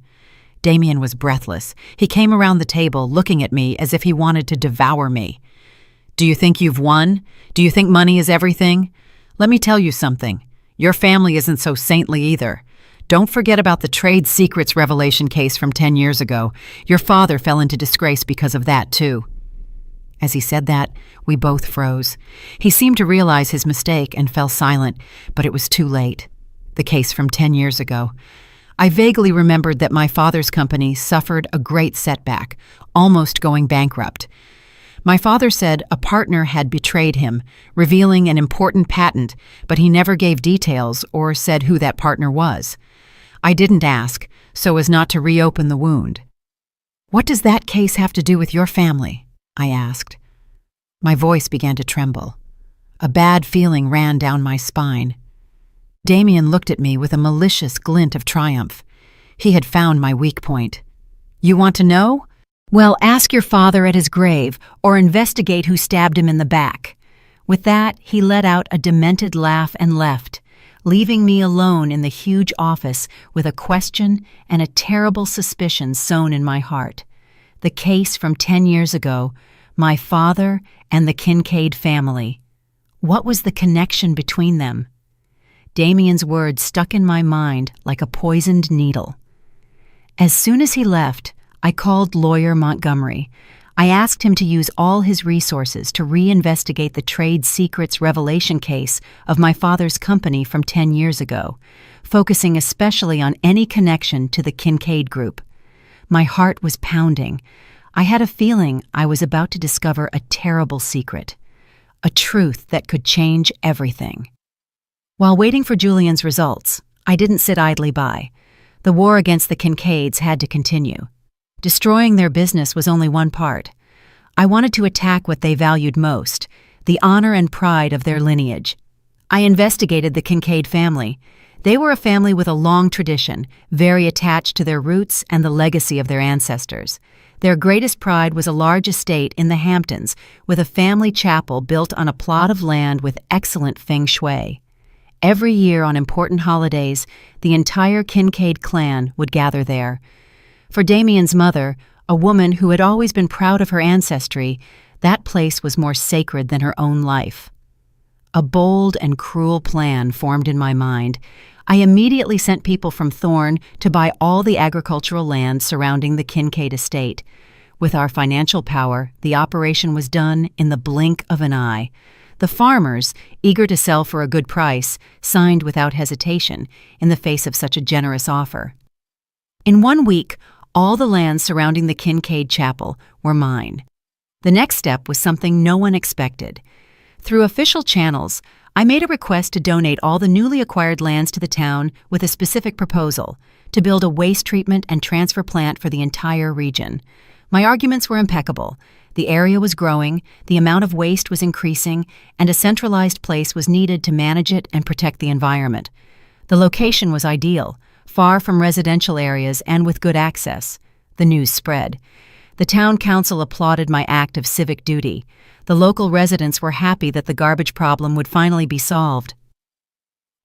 Damien was breathless. He came around the table, looking at me as if he wanted to devour me. Do you think you've won? Do you think money is everything? Let me tell you something. Your family isn't so saintly either. Don't forget about the trade secrets revelation case from 10 years ago. Your father fell into disgrace because of that, too. As he said that, we both froze. He seemed to realize his mistake and fell silent, but it was too late. The case from 10 years ago. I vaguely remembered that my father's company suffered a great setback, almost going bankrupt. My father said a partner had betrayed him, revealing an important patent, but he never gave details or said who that partner was. I didn't ask, so as not to reopen the wound. What does that case have to do with your family? I asked. My voice began to tremble. A bad feeling ran down my spine. Damien looked at me with a malicious glint of triumph. He had found my weak point. You want to know? Well, ask your father at his grave, or investigate who stabbed him in the back. With that, he let out a demented laugh and left, leaving me alone in the huge office with a question and a terrible suspicion sown in my heart. The case from 10 years ago, my father and the Kincaid family. What was the connection between them? Damien's words stuck in my mind like a poisoned needle. As soon as he left, I called lawyer Montgomery. I asked him to use all his resources to reinvestigate the trade secrets revelation case of my father's company from 10 years ago, focusing especially on any connection to the Kincaid Group. My heart was pounding. I had a feeling I was about to discover a terrible secret, a truth that could change everything. While waiting for Julian's results, I didn't sit idly by. The war against the Kincaids had to continue. Destroying their business was only one part. I wanted to attack what they valued most, the honor and pride of their lineage. I investigated the Kincaid family. They were a family with a long tradition, very attached to their roots and the legacy of their ancestors. Their greatest pride was a large estate in the Hamptons, with a family chapel built on a plot of land with excellent feng shui. Every year on important holidays, the entire Kincaid clan would gather there. For Damien's mother, a woman who had always been proud of her ancestry, that place was more sacred than her own life. A bold and cruel plan formed in my mind. I immediately sent people from Thorne to buy all the agricultural land surrounding the Kincaid estate. With our financial power, the operation was done in the blink of an eye. The farmers, eager to sell for a good price, signed without hesitation in the face of such a generous offer. In 1 week, all the lands surrounding the Kincaid chapel were mine. The next step was something no one expected. Through official channels, I made a request to donate all the newly acquired lands to the town with a specific proposal to build a waste treatment and transfer plant for the entire region. My arguments were impeccable. The area was growing, the amount of waste was increasing, and a centralized place was needed to manage it and protect the environment. The location was ideal, far from residential areas and with good access. The news spread. The town council applauded my act of civic duty. The local residents were happy that the garbage problem would finally be solved.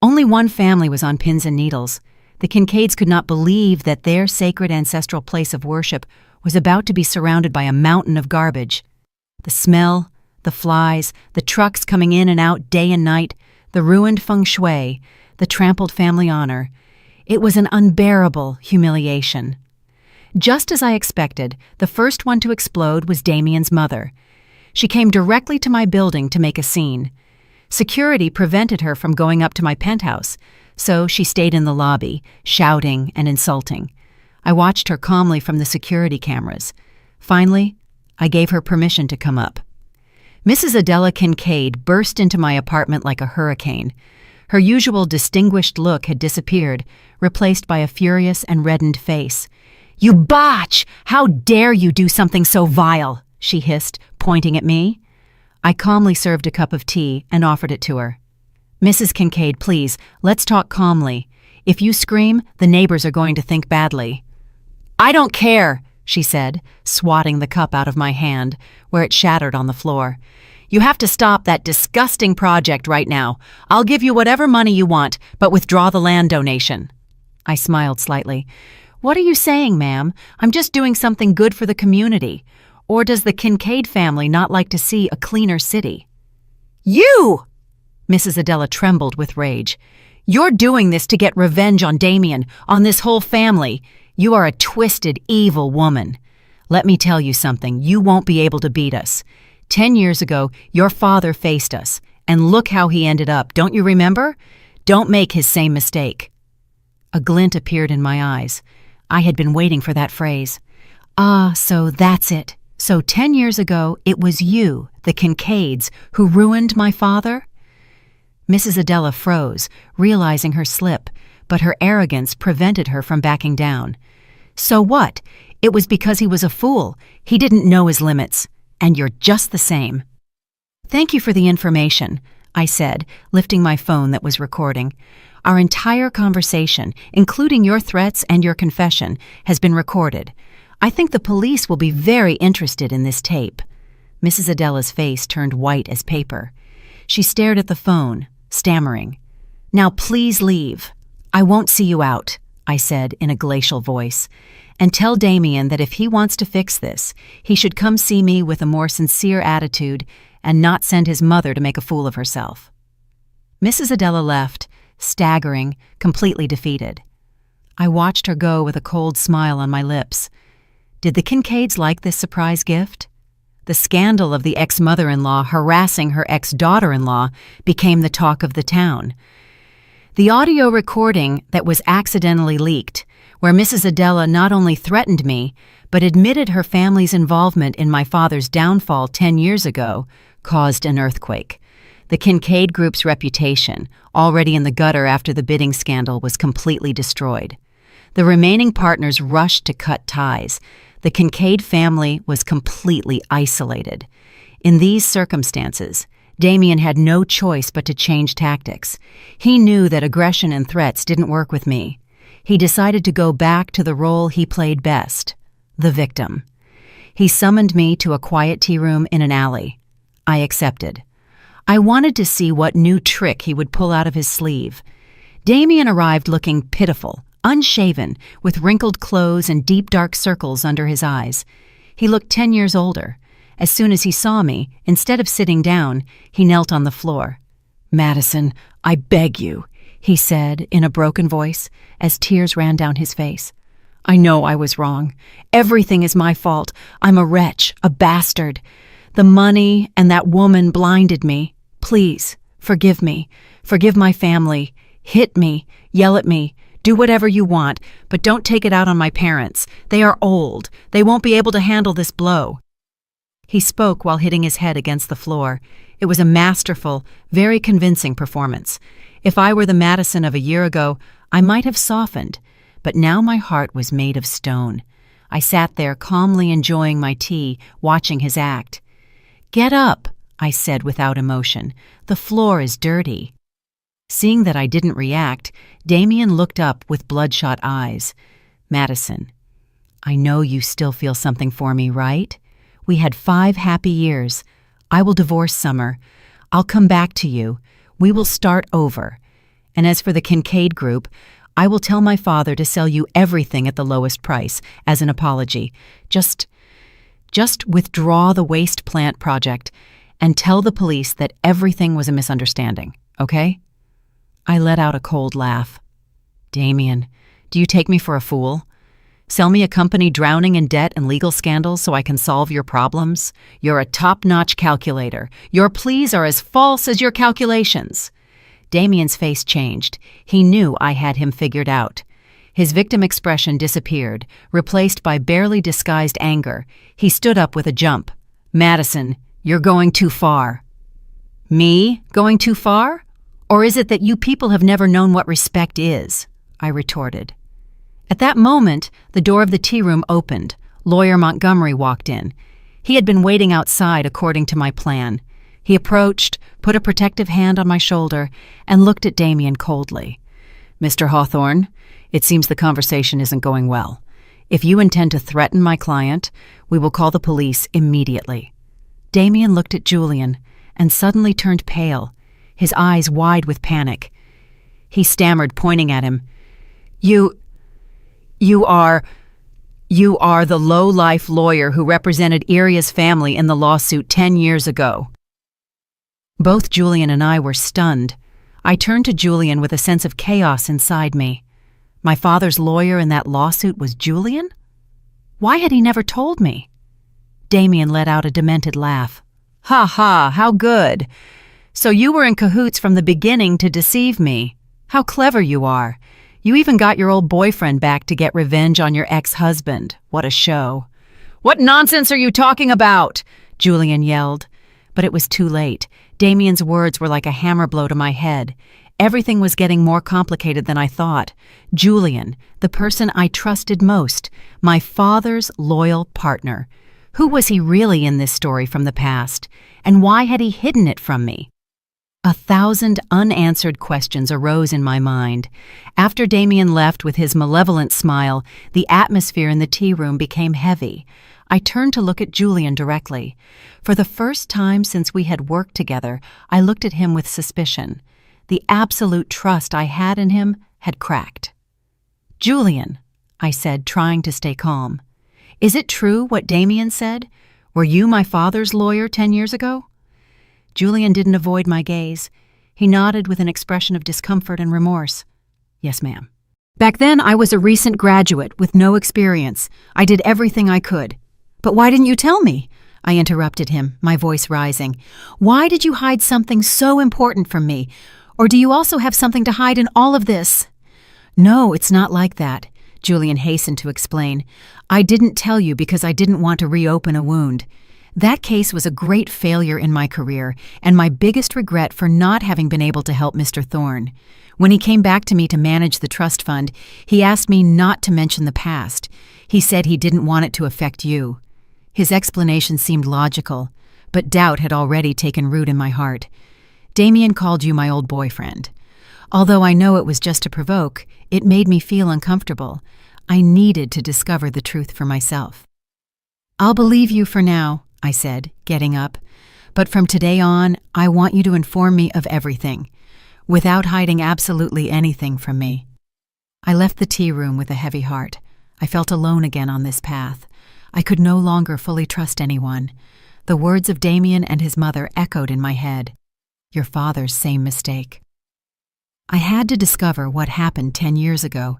Only one family was on pins and needles. The Kincaids could not believe that their sacred ancestral place of worship was about to be surrounded by a mountain of garbage. The smell, the flies, the trucks coming in and out day and night, the ruined feng shui, the trampled family honor. It was an unbearable humiliation. Just as I expected, the first one to explode was Damien's mother. She came directly to my building to make a scene. Security prevented her from going up to my penthouse, so she stayed in the lobby, shouting and insulting. I watched her calmly from the security cameras. Finally, I gave her permission to come up. Mrs. Adela Kincaid burst into my apartment like a hurricane. Her usual distinguished look had disappeared, replaced by a furious and reddened face. "You botch! How dare you do something so vile!" she hissed, pointing at me. I calmly served a cup of tea and offered it to her. "Mrs. Kincaid, please, let's talk calmly. If you scream, the neighbors are going to think badly." "I don't care," she said, swatting the cup out of my hand, where it shattered on the floor. "You have to stop that disgusting project right now. I'll give you whatever money you want, but withdraw the land donation." I smiled slightly. "What are you saying, ma'am? I'm just doing something good for the community. Or does the Kincaid family not like to see a cleaner city?" "You!" Mrs. Adela trembled with rage. "You're doing this to get revenge on Damien, on this whole family. You are a twisted, evil woman. Let me tell you something. You won't be able to beat us. 10 years ago, your father faced us, and look how he ended up. Don't you remember? Don't make his same mistake." A glint appeared in my eyes. I had been waiting for that phrase. "Ah, so that's it. So 10 years ago, it was you, the Kincaids, who ruined my father?" Mrs. Adela froze, realizing her slip, but her arrogance prevented her from backing down. "So what? It was because he was a fool. He didn't know his limits. And you're just the same." "Thank you for the information," I said, lifting my phone that was recording. "Our entire conversation, including your threats and your confession, has been recorded. I think the police will be very interested in this tape." Mrs. Adela's face turned white as paper. She stared at the phone, stammering. "Now please leave. I won't see you out," I said in a glacial voice. "And tell Damien that if he wants to fix this, he should come see me with a more sincere attitude and not send his mother to make a fool of herself." Mrs. Adela left, staggering, completely defeated. I watched her go with a cold smile on my lips. Did the Kincaids like this surprise gift? The scandal of the ex-mother-in-law harassing her ex-daughter-in-law became the talk of the town. The audio recording that was accidentally leaked, where Mrs. Adela not only threatened me, but admitted her family's involvement in my father's downfall 10 years ago, caused an earthquake. The Kincaid Group's reputation, already in the gutter after the bidding scandal, was completely destroyed. The remaining partners rushed to cut ties. The Kincaid family was completely isolated. In these circumstances, Damien had no choice but to change tactics. He knew that aggression and threats didn't work with me. He decided to go back to the role he played best, the victim. He summoned me to a quiet tea room in an alley. I accepted. I wanted to see what new trick he would pull out of his sleeve. Damien arrived looking pitiful, unshaven, with wrinkled clothes and deep dark circles under his eyes. He looked 10 years older. As soon as he saw me, instead of sitting down, he knelt on the floor. "Madison, I beg you," he said in a broken voice, as tears ran down his face. "I know I was wrong. Everything is my fault. I'm a wretch, a bastard. The money and that woman blinded me. Please, forgive me. Forgive my family. Hit me. Yell at me. Do whatever you want, but don't take it out on my parents. They are old. They won't be able to handle this blow." He spoke while hitting his head against the floor. It was a masterful, very convincing performance. If I were the Madison of a year ago, I might have softened, but now my heart was made of stone. I sat there calmly enjoying my tea, watching his act. "Get up," I said without emotion. "The floor is dirty." Seeing that I didn't react, Damien looked up with bloodshot eyes. "Madison, I know you still feel something for me, right? We had 5 happy years. I will divorce Summer. I'll come back to you. We will start over. And as for the Kincaid Group, I will tell my father to sell you everything at the lowest price as an apology. Just withdraw the waste plant project and tell the police that everything was a misunderstanding, okay?" I let out a cold laugh. "Damien, do you take me for a fool? Sell me a company drowning in debt and legal scandals so I can solve your problems? You're a top-notch calculator. Your pleas are as false as your calculations." Damien's face changed. He knew I had him figured out. His victim expression disappeared, replaced by barely disguised anger. He stood up with a jump. "Madison, you're going too far." "Me? Going too far? Or is it that you people have never known what respect is?" I retorted. At that moment, the door of the tea room opened. Lawyer Montgomery walked in. He had been waiting outside according to my plan. He approached, put a protective hand on my shoulder, and looked at Damien coldly. "Mr. Hawthorne, it seems the conversation isn't going well. If you intend to threaten my client, we will call the police immediately." Damien looked at Julian and suddenly turned pale, his eyes wide with panic. He stammered, pointing at him, You are the low-life lawyer who represented Iria's family in the lawsuit 10 years ago." Both Julian and I were stunned. I turned to Julian with a sense of chaos inside me. My father's lawyer in that lawsuit was Julian? Why had he never told me? Damien let out a demented laugh. "Ha ha, how good. So you were in cahoots from the beginning to deceive me. How clever you are. You even got your old boyfriend back to get revenge on your ex-husband. What a show." "What nonsense are you talking about?" Julian yelled. But it was too late. Damien's words were like a hammer blow to my head. Everything was getting more complicated than I thought. Julian, the person I trusted most, my father's loyal partner. Who was he really in this story from the past? And why had he hidden it from me? 1,000 unanswered questions arose in my mind. After Damien left with his malevolent smile, the atmosphere in the tea room became heavy. I turned to look at Julian directly. For the first time since we had worked together, I looked at him with suspicion. The absolute trust I had in him had cracked. "Julian," I said, trying to stay calm, "is it true what Damien said? Were you my father's lawyer 10 years ago?" Julian didn't avoid my gaze. He nodded with an expression of discomfort and remorse. "Yes, ma'am. Back then, I was a recent graduate with no experience. I did everything I could." "But why didn't you tell me?" I interrupted him, my voice rising. "Why did you hide something so important from me? Or do you also have something to hide in all of this?" "No, it's not like that," Julian hastened to explain. "I didn't tell you because I didn't want to reopen a wound. That case was a great failure in my career, and my biggest regret for not having been able to help Mr. Thorne. When he came back to me to manage the trust fund, he asked me not to mention the past. He said he didn't want it to affect you." His explanation seemed logical, but doubt had already taken root in my heart. "Damien called you my old boyfriend. Although I know it was just to provoke, it made me feel uncomfortable. I needed to discover the truth for myself." "I'll believe you for now," I said, getting up. "But from today on, I want you to inform me of everything, without hiding absolutely anything from me." I left the tea room with a heavy heart. I felt alone again on this path. I could no longer fully trust anyone. The words of Damien and his mother echoed in my head. Your father's same mistake. I had to discover what happened 10 years ago.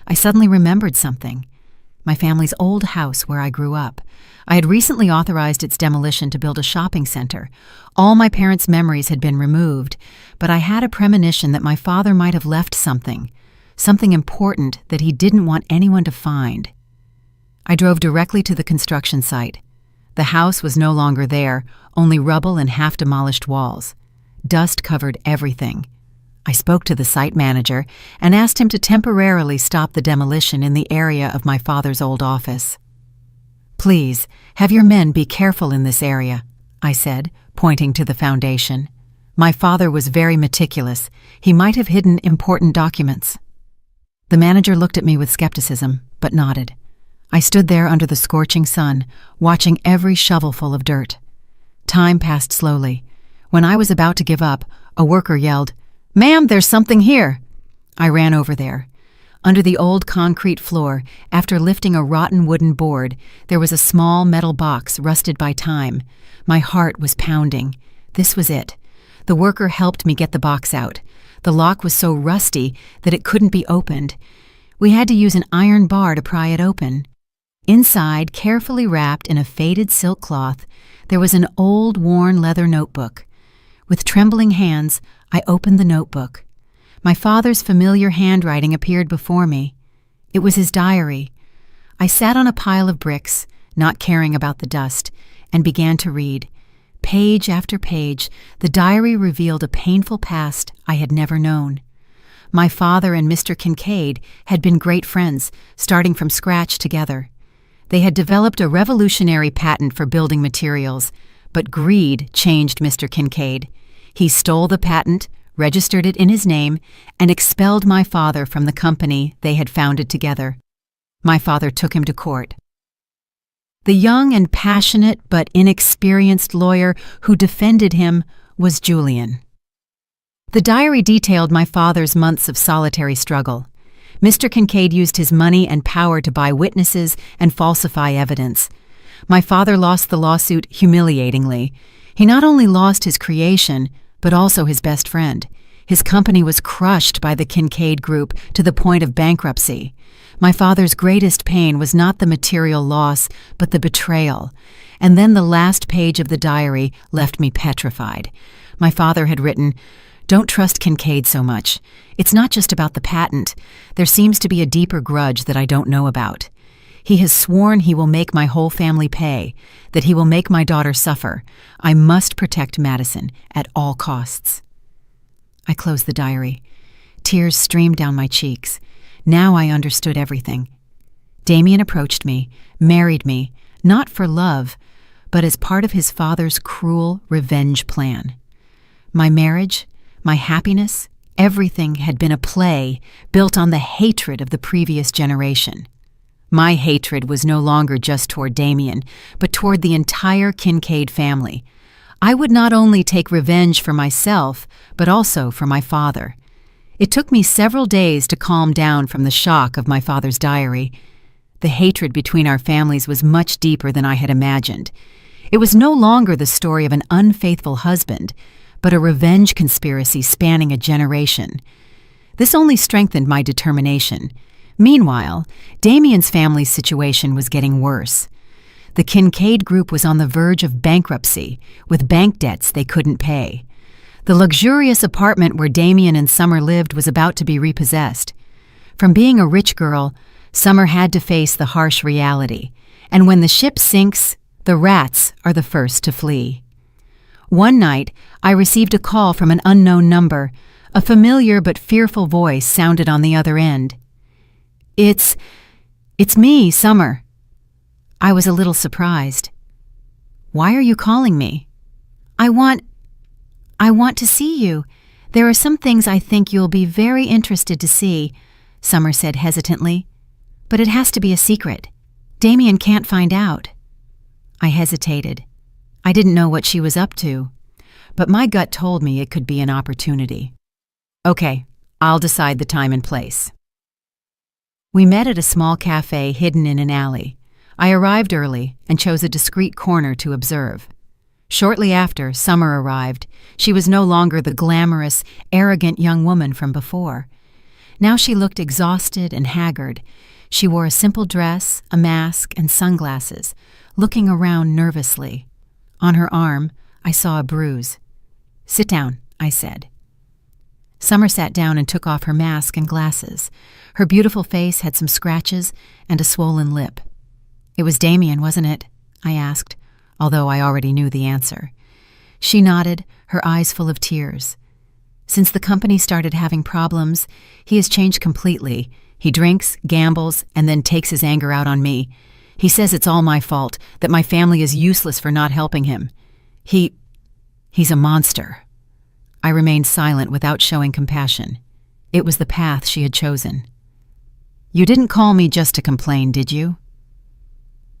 I suddenly remembered something. My family's old house where I grew up. I had recently authorized its demolition to build a shopping center. All my parents' memories had been removed, but I had a premonition that my father might have left something important that he didn't want anyone to find. I drove directly to the construction site. The house was no longer there, only rubble and half-demolished walls. Dust covered everything. I spoke to the site manager and asked him to temporarily stop the demolition in the area of my father's old office. "Please, have your men be careful in this area," I said, pointing to the foundation. "My father was very meticulous. He might have hidden important documents." The manager looked at me with skepticism, but nodded. I stood there under the scorching sun, watching every shovelful of dirt. Time passed slowly. When I was about to give up, a worker yelled, "Ma'am, there's something here." I ran over there. Under the old concrete floor, after lifting a rotten wooden board, there was a small metal box rusted by time. My heart was pounding. This was it. The worker helped me get the box out. The lock was so rusty that it couldn't be opened. We had to use an iron bar to pry it open. Inside, carefully wrapped in a faded silk cloth, there was an old, worn leather notebook. With trembling hands, I opened the notebook. My father's familiar handwriting appeared before me. It was his diary. I sat on a pile of bricks, not caring about the dust, and began to read. Page after page, the diary revealed a painful past I had never known. My father and Mr. Kincaid had been great friends, starting from scratch together. They had developed a revolutionary patent for building materials, but greed changed Mr. Kincaid. He stole the patent, registered it in his name, and expelled my father from the company they had founded together. My father took him to court. The young and passionate but inexperienced lawyer who defended him was Julian. The diary detailed my father's months of solitary struggle. Mr. Kincaid used his money and power to buy witnesses and falsify evidence. My father lost the lawsuit humiliatingly. He not only lost his creation, but also his best friend. His company was crushed by the Kincaid Group to the point of bankruptcy. My father's greatest pain was not the material loss, but the betrayal. And then the last page of the diary left me petrified. My father had written, "Don't trust Kincaid so much. It's not just about the patent. There seems to be a deeper grudge that I don't know about. He has sworn he will make my whole family pay, that he will make my daughter suffer. I must protect Madison at all costs." I closed the diary. Tears streamed down my cheeks. Now I understood everything. Damien approached me, married me, not for love, but as part of his father's cruel revenge plan. My marriage, my happiness, everything had been a play built on the hatred of the previous generation. My hatred was no longer just toward Damien, but toward the entire Kincaid family. I would not only take revenge for myself, but also for my father. It took me several days to calm down from the shock of my father's diary. The hatred between our families was much deeper than I had imagined. It was no longer the story of an unfaithful husband, but a revenge conspiracy spanning a generation. This only strengthened my determination. Meanwhile, Damien's family's situation was getting worse. The Kincaid Group was on the verge of bankruptcy, with bank debts they couldn't pay. The luxurious apartment where Damien and Summer lived was about to be repossessed. From being a rich girl, Summer had to face the harsh reality, and when the ship sinks, the rats are the first to flee. One night, I received a call from an unknown number. A familiar but fearful voice sounded on the other end. It's me, Summer." I was a little surprised. "Why are you calling me?" I want to see you. There are some things I think you'll be very interested to see," Summer said hesitantly. "But it has to be a secret. Damien can't find out." I hesitated. I didn't know what she was up to, but my gut told me it could be an opportunity. "Okay, I'll decide the time and place." We met at a small cafe hidden in an alley. I arrived early and chose a discreet corner to observe. Shortly after, Summer arrived. She was no longer the glamorous, arrogant young woman from before. Now she looked exhausted and haggard. She wore a simple dress, a mask, and sunglasses, looking around nervously. On her arm, I saw a bruise. "Sit down," I said. Summer sat down and took off her mask and glasses. Her beautiful face had some scratches and a swollen lip. "It was Damien, wasn't it?" I asked, although I already knew the answer. She nodded, her eyes full of tears. "Since the company started having problems, he has changed completely. He drinks, gambles, and then takes his anger out on me. He says it's all my fault, that my family is useless for not helping him. He's a monster." I remained silent without showing compassion. It was the path she had chosen. "You didn't call me just to complain, did you?"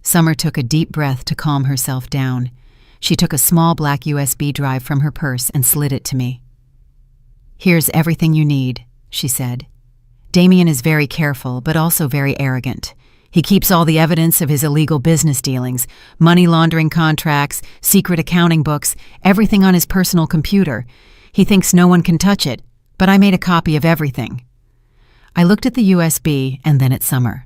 Summer took a deep breath to calm herself down. She took a small black USB drive from her purse and slid it to me. "Here's everything you need," she said. "Damien is very careful, but also very arrogant. He keeps all the evidence of his illegal business dealings, money laundering contracts, secret accounting books, everything on his personal computer. He thinks no one can touch it, but I made a copy of everything." I looked at the USB and then at Summer.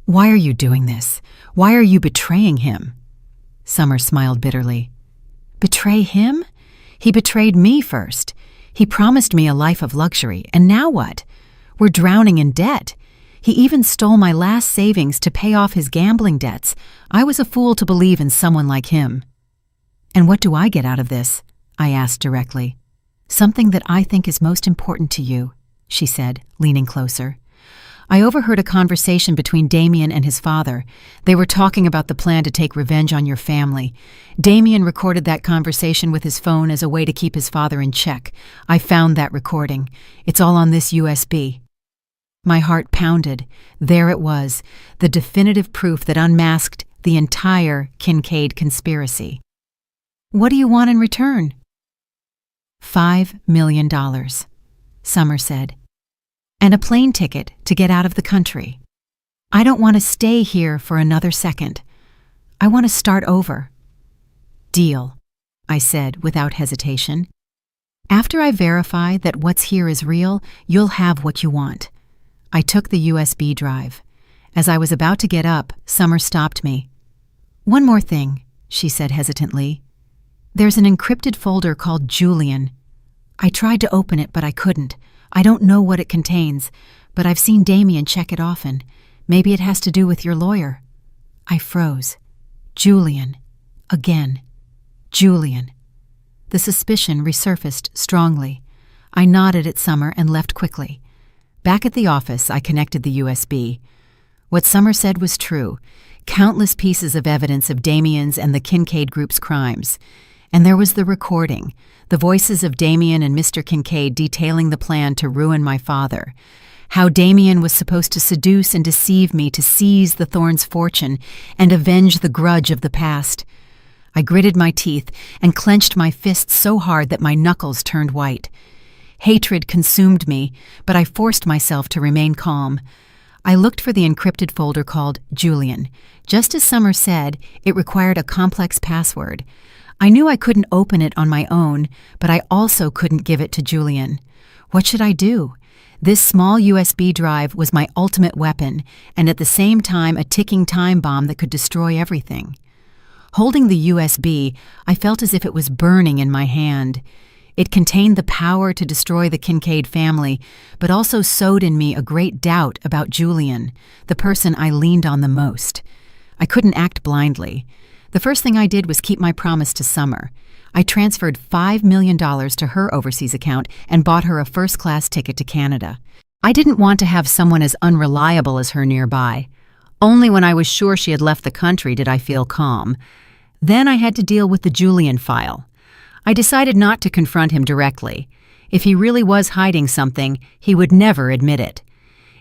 "Why are you doing this? Why are you betraying him?" Summer smiled bitterly. "Betray him? He betrayed me first. He promised me a life of luxury, and now what? We're drowning in debt. He even stole my last savings to pay off his gambling debts. I was a fool to believe in someone like him." "And what do I get out of this?" I asked directly. "Something that I think is most important to you," she said, leaning closer. "I overheard a conversation between Damien and his father. They were talking about the plan to take revenge on your family. Damien recorded that conversation with his phone as a way to keep his father in check. I found that recording. It's all on this USB." My heart pounded. There it was, the definitive proof that unmasked the entire Kincaid conspiracy. "What do you want in return?" $5 million, Summer said, "and a plane ticket to get out of the country. I don't want to stay here for another second. I want to start over." "Deal," I said without hesitation. "After I verify that what's here is real, you'll have what you want." I took the USB drive. As I was about to get up, Summer stopped me. "One more thing," she said hesitantly. "There's an encrypted folder called Julian. I tried to open it, but I couldn't. I don't know what it contains, but I've seen Damien check it often. Maybe it has to do with your lawyer." I froze. Julian. Again. Julian. The suspicion resurfaced strongly. I nodded at Summer and left quickly. Back at the office, I connected the USB. What Summer said was true. Countless pieces of evidence of Damien's and the Kincaid Group's crimes. And there was the recording, the voices of Damien and Mr. Kincaid detailing the plan to ruin my father. How Damien was supposed to seduce and deceive me to seize the Thorns' fortune and avenge the grudge of the past. I gritted my teeth and clenched my fists so hard that my knuckles turned white. Hatred consumed me, but I forced myself to remain calm. I looked for the encrypted folder called Julian. Just as Summer said, it required a complex password. I knew I couldn't open it on my own, but I also couldn't give it to Julian. What should I do? This small USB drive was my ultimate weapon, and at the same time a ticking time bomb that could destroy everything. Holding the USB, I felt as if it was burning in my hand. It contained the power to destroy the Kincaid family, but also sowed in me a great doubt about Julian, the person I leaned on the most. I couldn't act blindly. The first thing I did was keep my promise to Summer. I transferred $5 million to her overseas account and bought her a first-class ticket to Canada. I didn't want to have someone as unreliable as her nearby. Only when I was sure she had left the country did I feel calm. Then I had to deal with the Julian file. I decided not to confront him directly. If he really was hiding something, he would never admit it.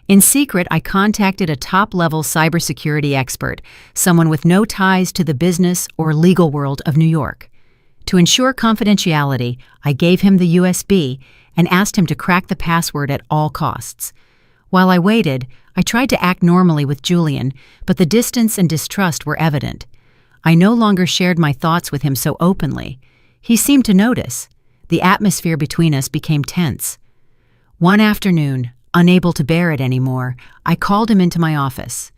In secret, I contacted a top-level cybersecurity expert, someone with no ties to the business or legal world of New York. To ensure confidentiality, I gave him the USB and asked him to crack the password at all costs. While I waited, I tried to act normally with Julian, but the distance and distrust were evident. I no longer shared my thoughts with him so openly. He seemed to notice. The atmosphere between us became tense. One afternoon, unable to bear it anymore, I called him into my office.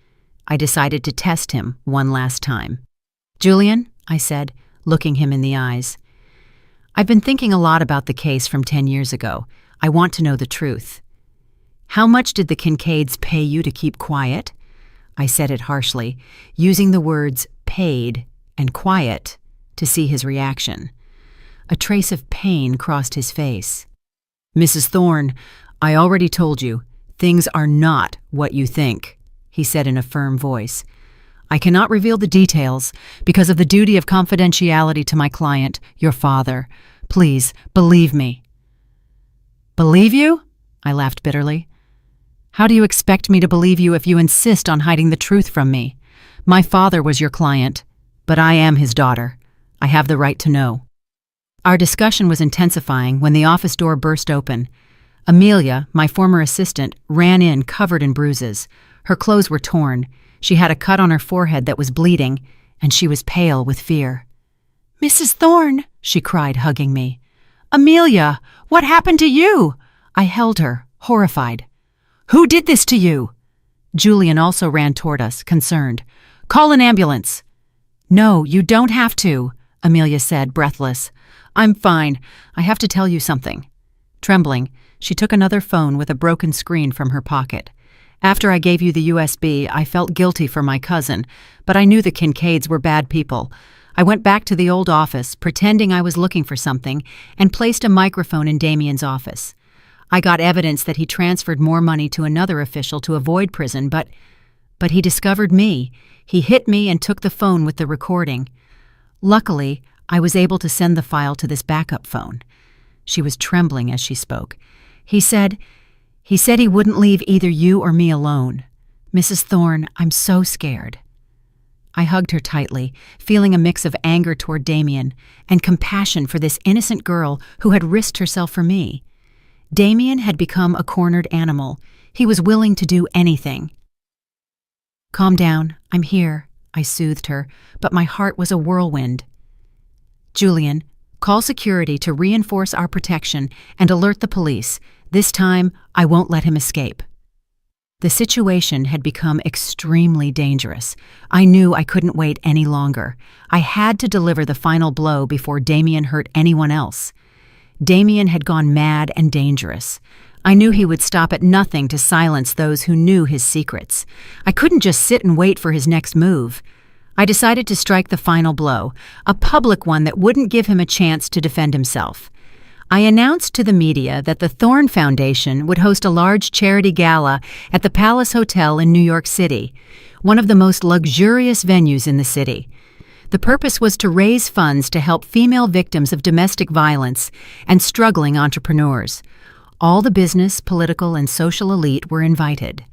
I decided to test him one last time. "Julian," I said, looking him in the eyes, "I've been thinking a lot about the case from 10 years ago. I want to know the truth. How much did the Kincaids pay you to keep quiet?" I said it harshly, using the words paid and quiet to see his reaction. A trace of pain crossed his face. "Mrs. Thorne, I already told you, things are not what you think," he said in a firm voice. "I cannot reveal the details because of the duty of confidentiality to my client, your father. Please, believe me." "Believe you?" I laughed bitterly. "How do you expect me to believe you if you insist on hiding the truth from me? My father was your client, but I am his daughter. I have the right to know." Our discussion was intensifying when the office door burst open. Amelia, my former assistant, ran in covered in bruises. Her clothes were torn. She had a cut on her forehead that was bleeding, and she was pale with fear. "Mrs. Thorne," she cried, hugging me. "Amelia, what happened to you?" I held her, horrified. "Who did this to you?" Julian also ran toward us, concerned. "Call an ambulance." "No, you don't have to," Amelia said, breathless. "I'm fine. I have to tell you something." Trembling, she took another phone with a broken screen from her pocket. "After I gave you the USB, I felt guilty for my cousin, but I knew the Kincaids were bad people. I went back to the old office, pretending I was looking for something, and placed a microphone in Damien's office. I got evidence that he transferred more money to another official to avoid prison, but he discovered me. He hit me and took the phone with the recording. Luckily, I was able to send the file to this backup phone." She was trembling as she spoke. He said, He said he wouldn't leave either you or me alone. Mrs. Thorne, I'm so scared. I hugged her tightly, feeling a mix of anger toward Damien and compassion for this innocent girl who had risked herself for me. Damien had become a cornered animal. He was willing to do anything. Calm down, I'm here, I soothed her, but my heart was a whirlwind. Julian, call security to reinforce our protection and alert the police. This time, I won't let him escape. The situation had become extremely dangerous. I knew I couldn't wait any longer. I had to deliver the final blow before Damien hurt anyone else. Damien had gone mad and dangerous. I knew he would stop at nothing to silence those who knew his secrets. I couldn't just sit and wait for his next move. I decided to strike the final blow, a public one that wouldn't give him a chance to defend himself. I announced to the media that the Thorne Foundation would host a large charity gala at the Palace Hotel in New York City, one of the most luxurious venues in the city. The purpose was to raise funds to help female victims of domestic violence and struggling entrepreneurs. All the business, political, and social elite were invited.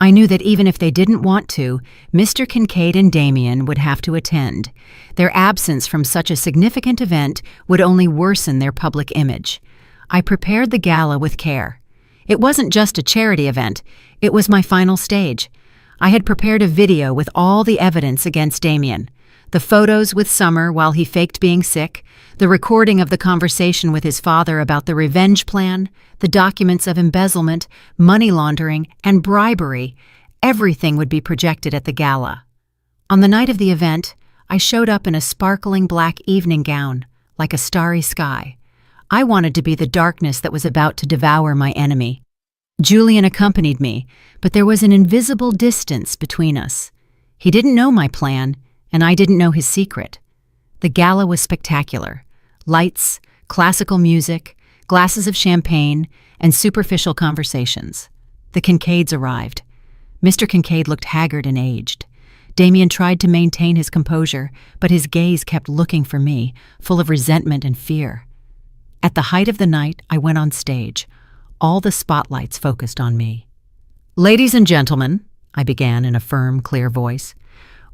I knew that even if they didn't want to, Mr. Kincaid and Damien would have to attend. Their absence from such a significant event would only worsen their public image. I prepared the gala with care. It wasn't just a charity event, it was my final stage. I had prepared a video with all the evidence against Damien. The photos with Summer while he faked being sick, the recording of the conversation with his father about the revenge plan, the documents of embezzlement, money laundering, and bribery. Everything would be projected at the gala. On the night of the event, I showed up in a sparkling black evening gown, like a starry sky. I wanted to be the darkness that was about to devour my enemy. Julian accompanied me, but there was an invisible distance between us. He didn't know my plan, and I didn't know his secret. The gala was spectacular. Lights, classical music, glasses of champagne, and superficial conversations. The Kincaids arrived. Mr. Kincaid looked haggard and aged. Damien tried to maintain his composure, but his gaze kept looking for me, full of resentment and fear. At the height of the night, I went on stage. All the spotlights focused on me. "Ladies and gentlemen," I began in a firm, clear voice,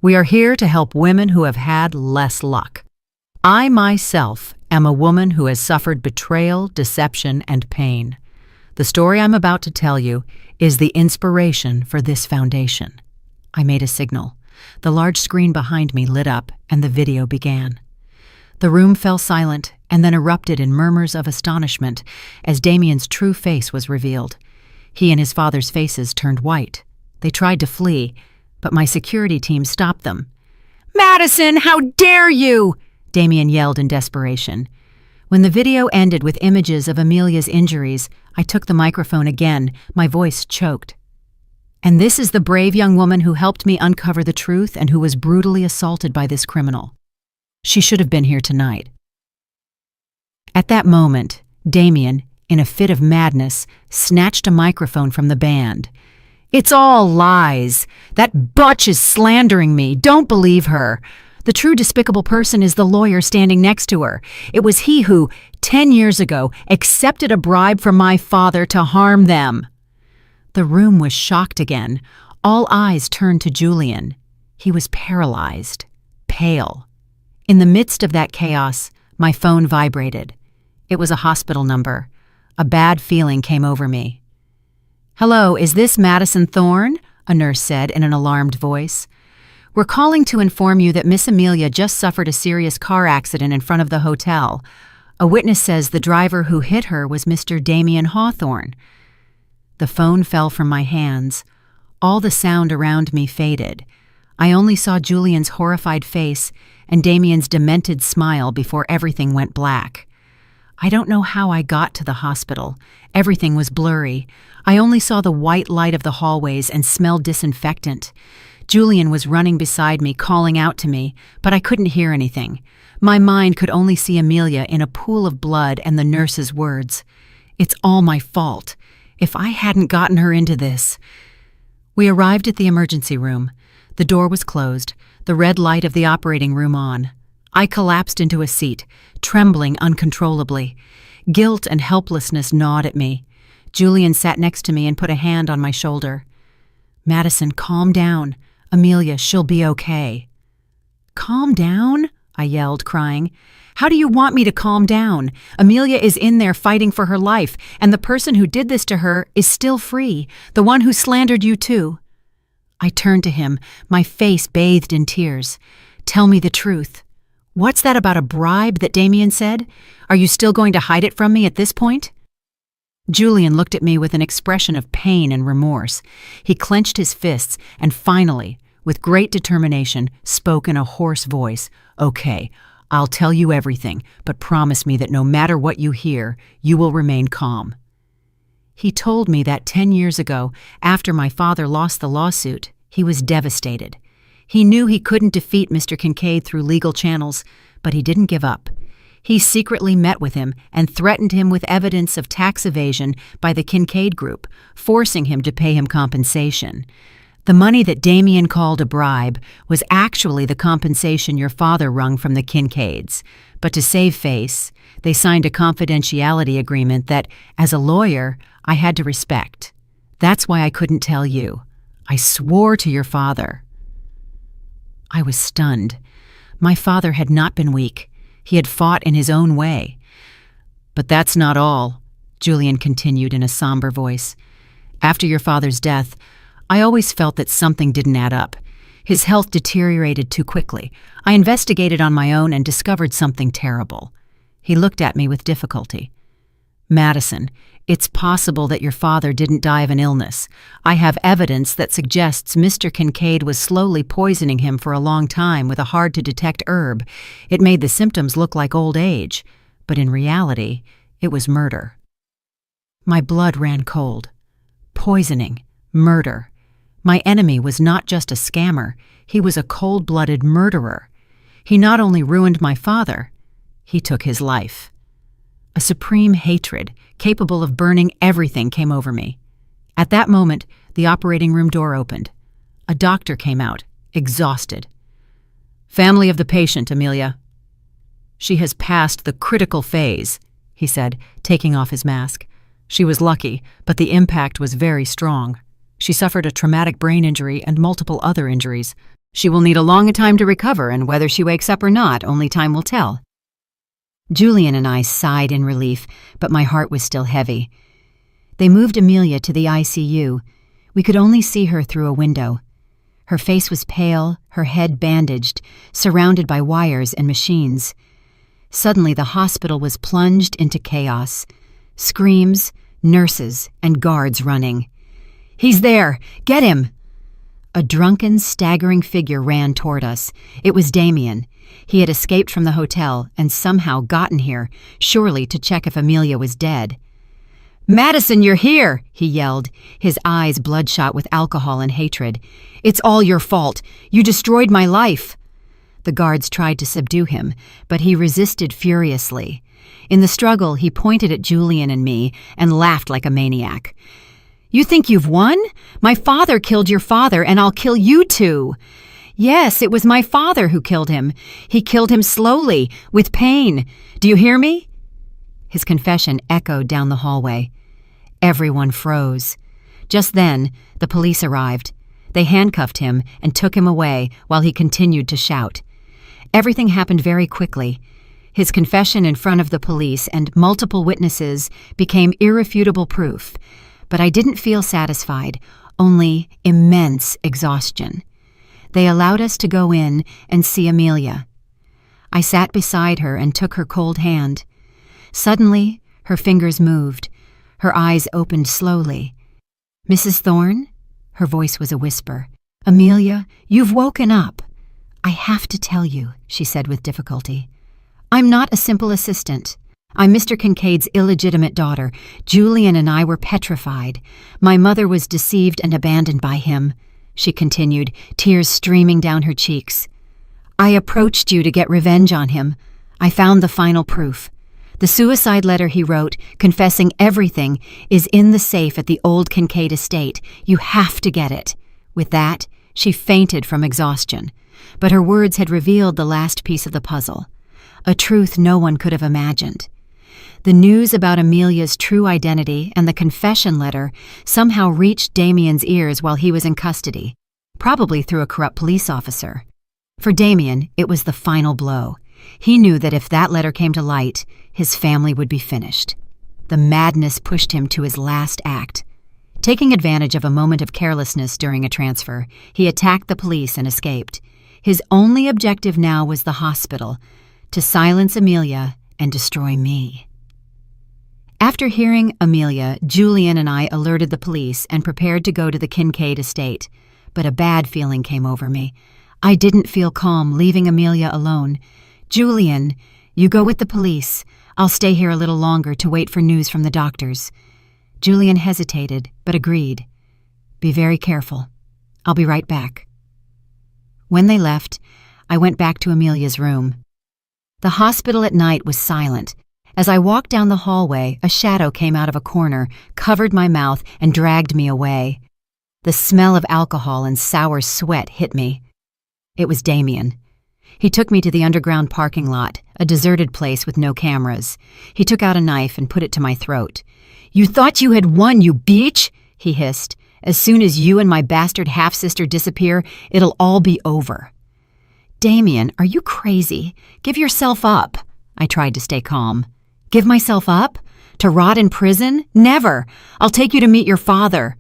"we are here to help women who have had less luck. I myself am a woman who has suffered betrayal, deception, and pain. The story I'm about to tell you is the inspiration for this foundation." I made a signal. The large screen behind me lit up, and the video began. The room fell silent and then erupted in murmurs of astonishment as Damien's true face was revealed. He and his father's faces turned white. They tried to flee, but my security team stopped them. "Madison, how dare you!" Damien yelled in desperation. When the video ended with images of Amelia's injuries, I took the microphone again, my voice choked. "And this is the brave young woman who helped me uncover the truth and who was brutally assaulted by this criminal. She should have been here tonight." At that moment, Damien, in a fit of madness, snatched a microphone from the band. "It's all lies. That butch is slandering me. Don't believe her. The true despicable person is the lawyer standing next to her. It was he who, 10 years ago, accepted a bribe from my father to harm them." The room was shocked again. All eyes turned to Julian. He was paralyzed, pale. In the midst of that chaos, my phone vibrated. It was a hospital number. A bad feeling came over me. "Hello, is this Madison Thorne?" a nurse said in an alarmed voice. "We're calling to inform you that Miss Amelia just suffered a serious car accident in front of the hotel. A witness says the driver who hit her was Mr. Damien Hawthorne." The phone fell from my hands. All the sound around me faded. I only saw Julian's horrified face and Damien's demented smile before everything went black. I don't know how I got to the hospital. Everything was blurry. I only saw the white light of the hallways and smelled disinfectant. Julian was running beside me, calling out to me, but I couldn't hear anything. My mind could only see Amelia in a pool of blood and the nurse's words. "It's all my fault. If I hadn't gotten her into this." We arrived at the emergency room. The door was closed, the red light of the operating room on. I collapsed into a seat, trembling uncontrollably. Guilt and helplessness gnawed at me. Julian sat next to me and put a hand on my shoulder. "Madison, calm down. Amelia, she'll be okay." "Calm down?" I yelled, crying. "How do you want me to calm down? Amelia is in there fighting for her life, and the person who did this to her is still free, the one who slandered you too." I turned to him, my face bathed in tears. "Tell me the truth. What's that about a bribe that Damien said? Are you still going to hide it from me at this point?" Julian looked at me with an expression of pain and remorse. He clenched his fists and finally, with great determination, spoke in a hoarse voice. "Okay, I'll tell you everything, but promise me that no matter what you hear, you will remain calm." He told me that 10 years ago, after my father lost the lawsuit, he was devastated. He knew he couldn't defeat Mr. Kincaid through legal channels, but he didn't give up. He secretly met with him and threatened him with evidence of tax evasion by the Kincaid Group, forcing him to pay him compensation. The money that Damien called a bribe was actually the compensation your father wrung from the Kincaids. But to save face, they signed a confidentiality agreement that, as a lawyer, I had to respect. That's why I couldn't tell you. I swore to your father. I was stunned. My father had not been weak. He had fought in his own way. "But that's not all," Julian continued in a somber voice. "After your father's death, I always felt that something didn't add up. His health deteriorated too quickly. I investigated on my own and discovered something terrible." He looked at me with difficulty. "Madison, it's possible that your father didn't die of an illness. I have evidence that suggests Mr. Kincaid was slowly poisoning him for a long time with a hard-to-detect herb. It made the symptoms look like old age, but in reality, it was murder." My blood ran cold. Poisoning, murder. My enemy was not just a scammer, he was a cold-blooded murderer. He not only ruined my father, he took his life. A supreme hatred, capable of burning everything, came over me. At that moment, the operating room door opened. A doctor came out, exhausted. "Family of the patient, Amelia." "She has passed the critical phase," he said, taking off his mask. "She was lucky, but the impact was very strong. She suffered a traumatic brain injury and multiple other injuries. She will need a long time to recover, and whether she wakes up or not, only time will tell." Julian and I sighed in relief, but my heart was still heavy. They moved Amelia to the ICU. We could only see her through a window. Her face was pale, her head bandaged, surrounded by wires and machines. Suddenly, the hospital was plunged into chaos. Screams, nurses, and guards running. "He's there! Get him!" A drunken, staggering figure ran toward us. It was Damien. He had escaped from the hotel and somehow gotten here, surely to check if Amelia was dead. "Madison, you're here!" he yelled, his eyes bloodshot with alcohol and hatred. "It's all your fault. You destroyed my life." The guards tried to subdue him, but he resisted furiously. In the struggle, he pointed at Julian and me and laughed like a maniac. "You think you've won? My father killed your father, and I'll kill you too." "Yes, it was my father who killed him. He killed him slowly, with pain. Do you hear me?" His confession echoed down the hallway. Everyone froze. Just then, the police arrived. They handcuffed him and took him away while he continued to shout. Everything happened very quickly. His confession in front of the police and multiple witnesses became irrefutable proof. But I didn't feel satisfied, only immense exhaustion. They allowed us to go in and see Amelia. I sat beside her and took her cold hand. Suddenly, her fingers moved. Her eyes opened slowly. "Mrs. Thorne?" Her voice was a whisper. "Amelia, you've woken up." "I have to tell you," she said with difficulty. "I'm not a simple assistant. I'm Mr. Kincaid's illegitimate daughter. Julian and I were petrified. My mother was deceived and abandoned by him," she continued, tears streaming down her cheeks. "I approached you to get revenge on him. I found the final proof. The suicide letter he wrote, confessing everything, is in the safe at the old Kincaid estate. You have to get it." With that, she fainted from exhaustion. But her words had revealed the last piece of the puzzle, a truth no one could have imagined. The news about Amelia's true identity and the confession letter somehow reached Damien's ears while he was in custody, probably through a corrupt police officer. For Damien, it was the final blow. He knew that if that letter came to light, his family would be finished. The madness pushed him to his last act. Taking advantage of a moment of carelessness during a transfer, he attacked the police and escaped. His only objective now was the hospital, to silence Amelia and destroy me. After hearing Amelia, Julian and I alerted the police and prepared to go to the Kincaid estate, but a bad feeling came over me. I didn't feel calm leaving Amelia alone. "Julian, you go with the police. I'll stay here a little longer to wait for news from the doctors." Julian hesitated, but agreed. "Be very careful. I'll be right back." When they left, I went back to Amelia's room. The hospital at night was silent. As I walked down the hallway, a shadow came out of a corner, covered my mouth, and dragged me away. The smell of alcohol and sour sweat hit me. It was Damien. He took me to the underground parking lot, a deserted place with no cameras. He took out a knife and put it to my throat. "You thought you had won, you beach!" he hissed. "As soon as you and my bastard half-sister disappear, it'll all be over." "Damien, are you crazy? Give yourself up." I tried to stay calm. "Give myself up? To rot in prison? Never! I'll take you to meet your father."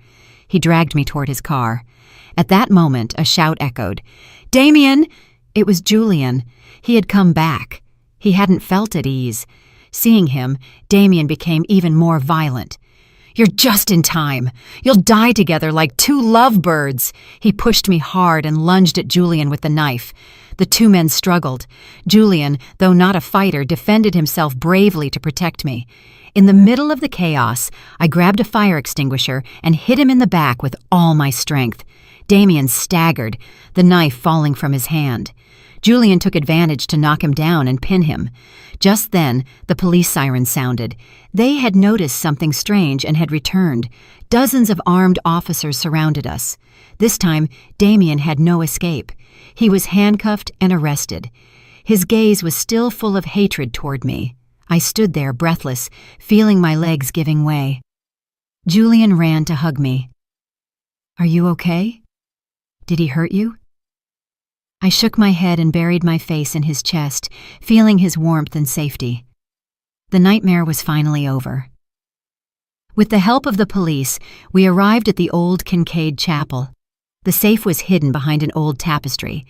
He dragged me toward his car. At that moment, a shout echoed. "Damien!" It was Julian. He had come back. He hadn't felt at ease. Seeing him, Damien became even more violent. "You're just in time. You'll die together like two lovebirds." He pushed me hard and lunged at Julian with the knife. The two men struggled. Julian, though not a fighter, defended himself bravely to protect me. In the middle of the chaos, I grabbed a fire extinguisher and hit him in the back with all my strength. Damien staggered, the knife falling from his hand. Julian took advantage to knock him down and pin him. Just then, the police siren sounded. They had noticed something strange and had returned. Dozens of armed officers surrounded us. This time, Damien had no escape. He was handcuffed and arrested. His gaze was still full of hatred toward me. I stood there, breathless, feeling my legs giving way. Julian ran to hug me. "Are you okay? Did he hurt you?" I shook my head and buried my face in his chest, feeling his warmth and safety. The nightmare was finally over. With the help of the police, we arrived at the old Kincaid chapel. The safe was hidden behind an old tapestry.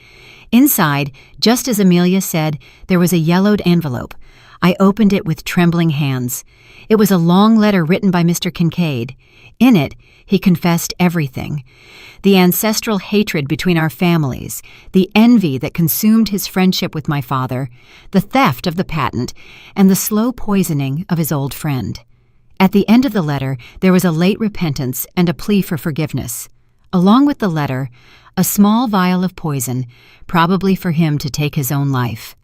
Inside, just as Amelia said, there was a yellowed envelope. I opened it with trembling hands. It was a long letter written by Mr. Kincaid. In it, he confessed everything. The ancestral hatred between our families, the envy that consumed his friendship with my father, the theft of the patent, and the slow poisoning of his old friend. At the end of the letter, there was a late repentance and a plea for forgiveness. Along with the letter, a small vial of poison, probably for him to take his own life.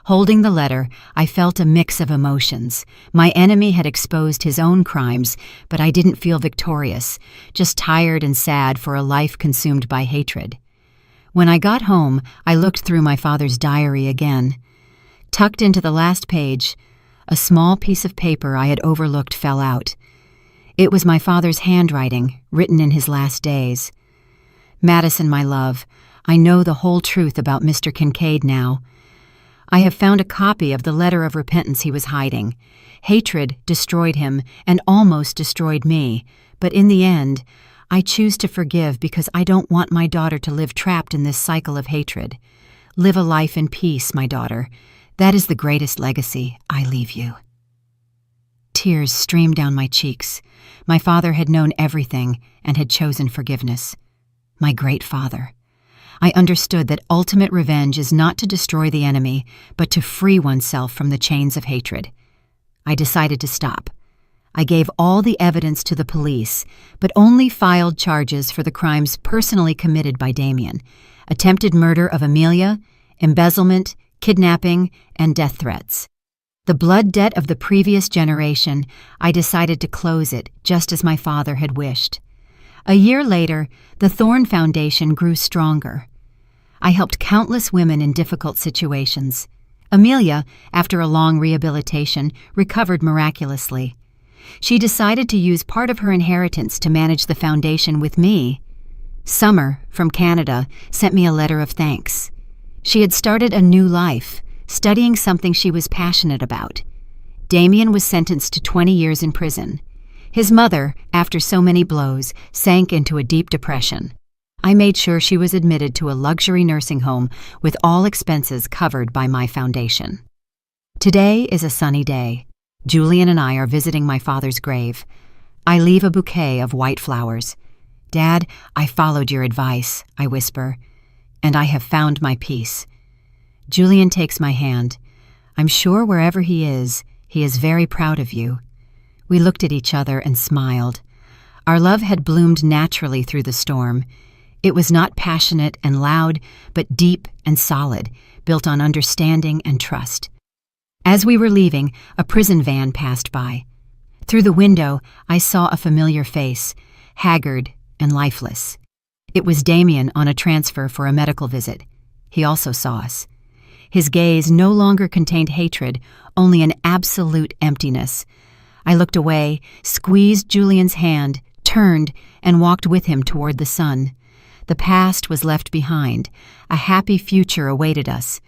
Holding the letter, I felt a mix of emotions. My enemy had exposed his own crimes, but I didn't feel victorious, just tired and sad for a life consumed by hatred. When I got home, I looked through my father's diary again. Tucked into the last page, a small piece of paper I had overlooked fell out. It was my father's handwriting, written in his last days. "Madison, my love, I know the whole truth about Mr. Kincaid now. I have found a copy of the letter of repentance he was hiding. Hatred destroyed him and almost destroyed me, but in the end, I choose to forgive because I don't want my daughter to live trapped in this cycle of hatred. Live a life in peace, my daughter. That is the greatest legacy I leave you." Tears streamed down my cheeks. My father had known everything and had chosen forgiveness. My great father. I understood that ultimate revenge is not to destroy the enemy, but to free oneself from the chains of hatred. I decided to stop. I gave all the evidence to the police, but only filed charges for the crimes personally committed by Damien: attempted murder of Amelia, embezzlement, kidnapping, and death threats. The blood debt of the previous generation, I decided to close it just as my father had wished. A year later, the Thorn Foundation grew stronger. I helped countless women in difficult situations. Amelia, after a long rehabilitation, recovered miraculously. She decided to use part of her inheritance to manage the foundation with me. Summer, from Canada, sent me a letter of thanks. She had started a new life, studying something she was passionate about. Damien was sentenced to 20 years in prison. His mother, after so many blows, sank into a deep depression. I made sure she was admitted to a luxury nursing home with all expenses covered by my foundation. Today is a sunny day. Julian and I are visiting my father's grave. I leave a bouquet of white flowers. "Dad, I followed your advice," I whisper, "and I have found my peace." Julian takes my hand. "I'm sure wherever he is very proud of you." We looked at each other and smiled. Our love had bloomed naturally through the storm. It was not passionate and loud, but deep and solid, built on understanding and trust. As we were leaving, a prison van passed by. Through the window, I saw a familiar face, haggard and lifeless. It was Damien on a transfer for a medical visit. He also saw us. His gaze no longer contained hatred, only an absolute emptiness. I looked away, squeezed Julian's hand, turned, and walked with him toward the sun. The past was left behind. A happy future awaited us.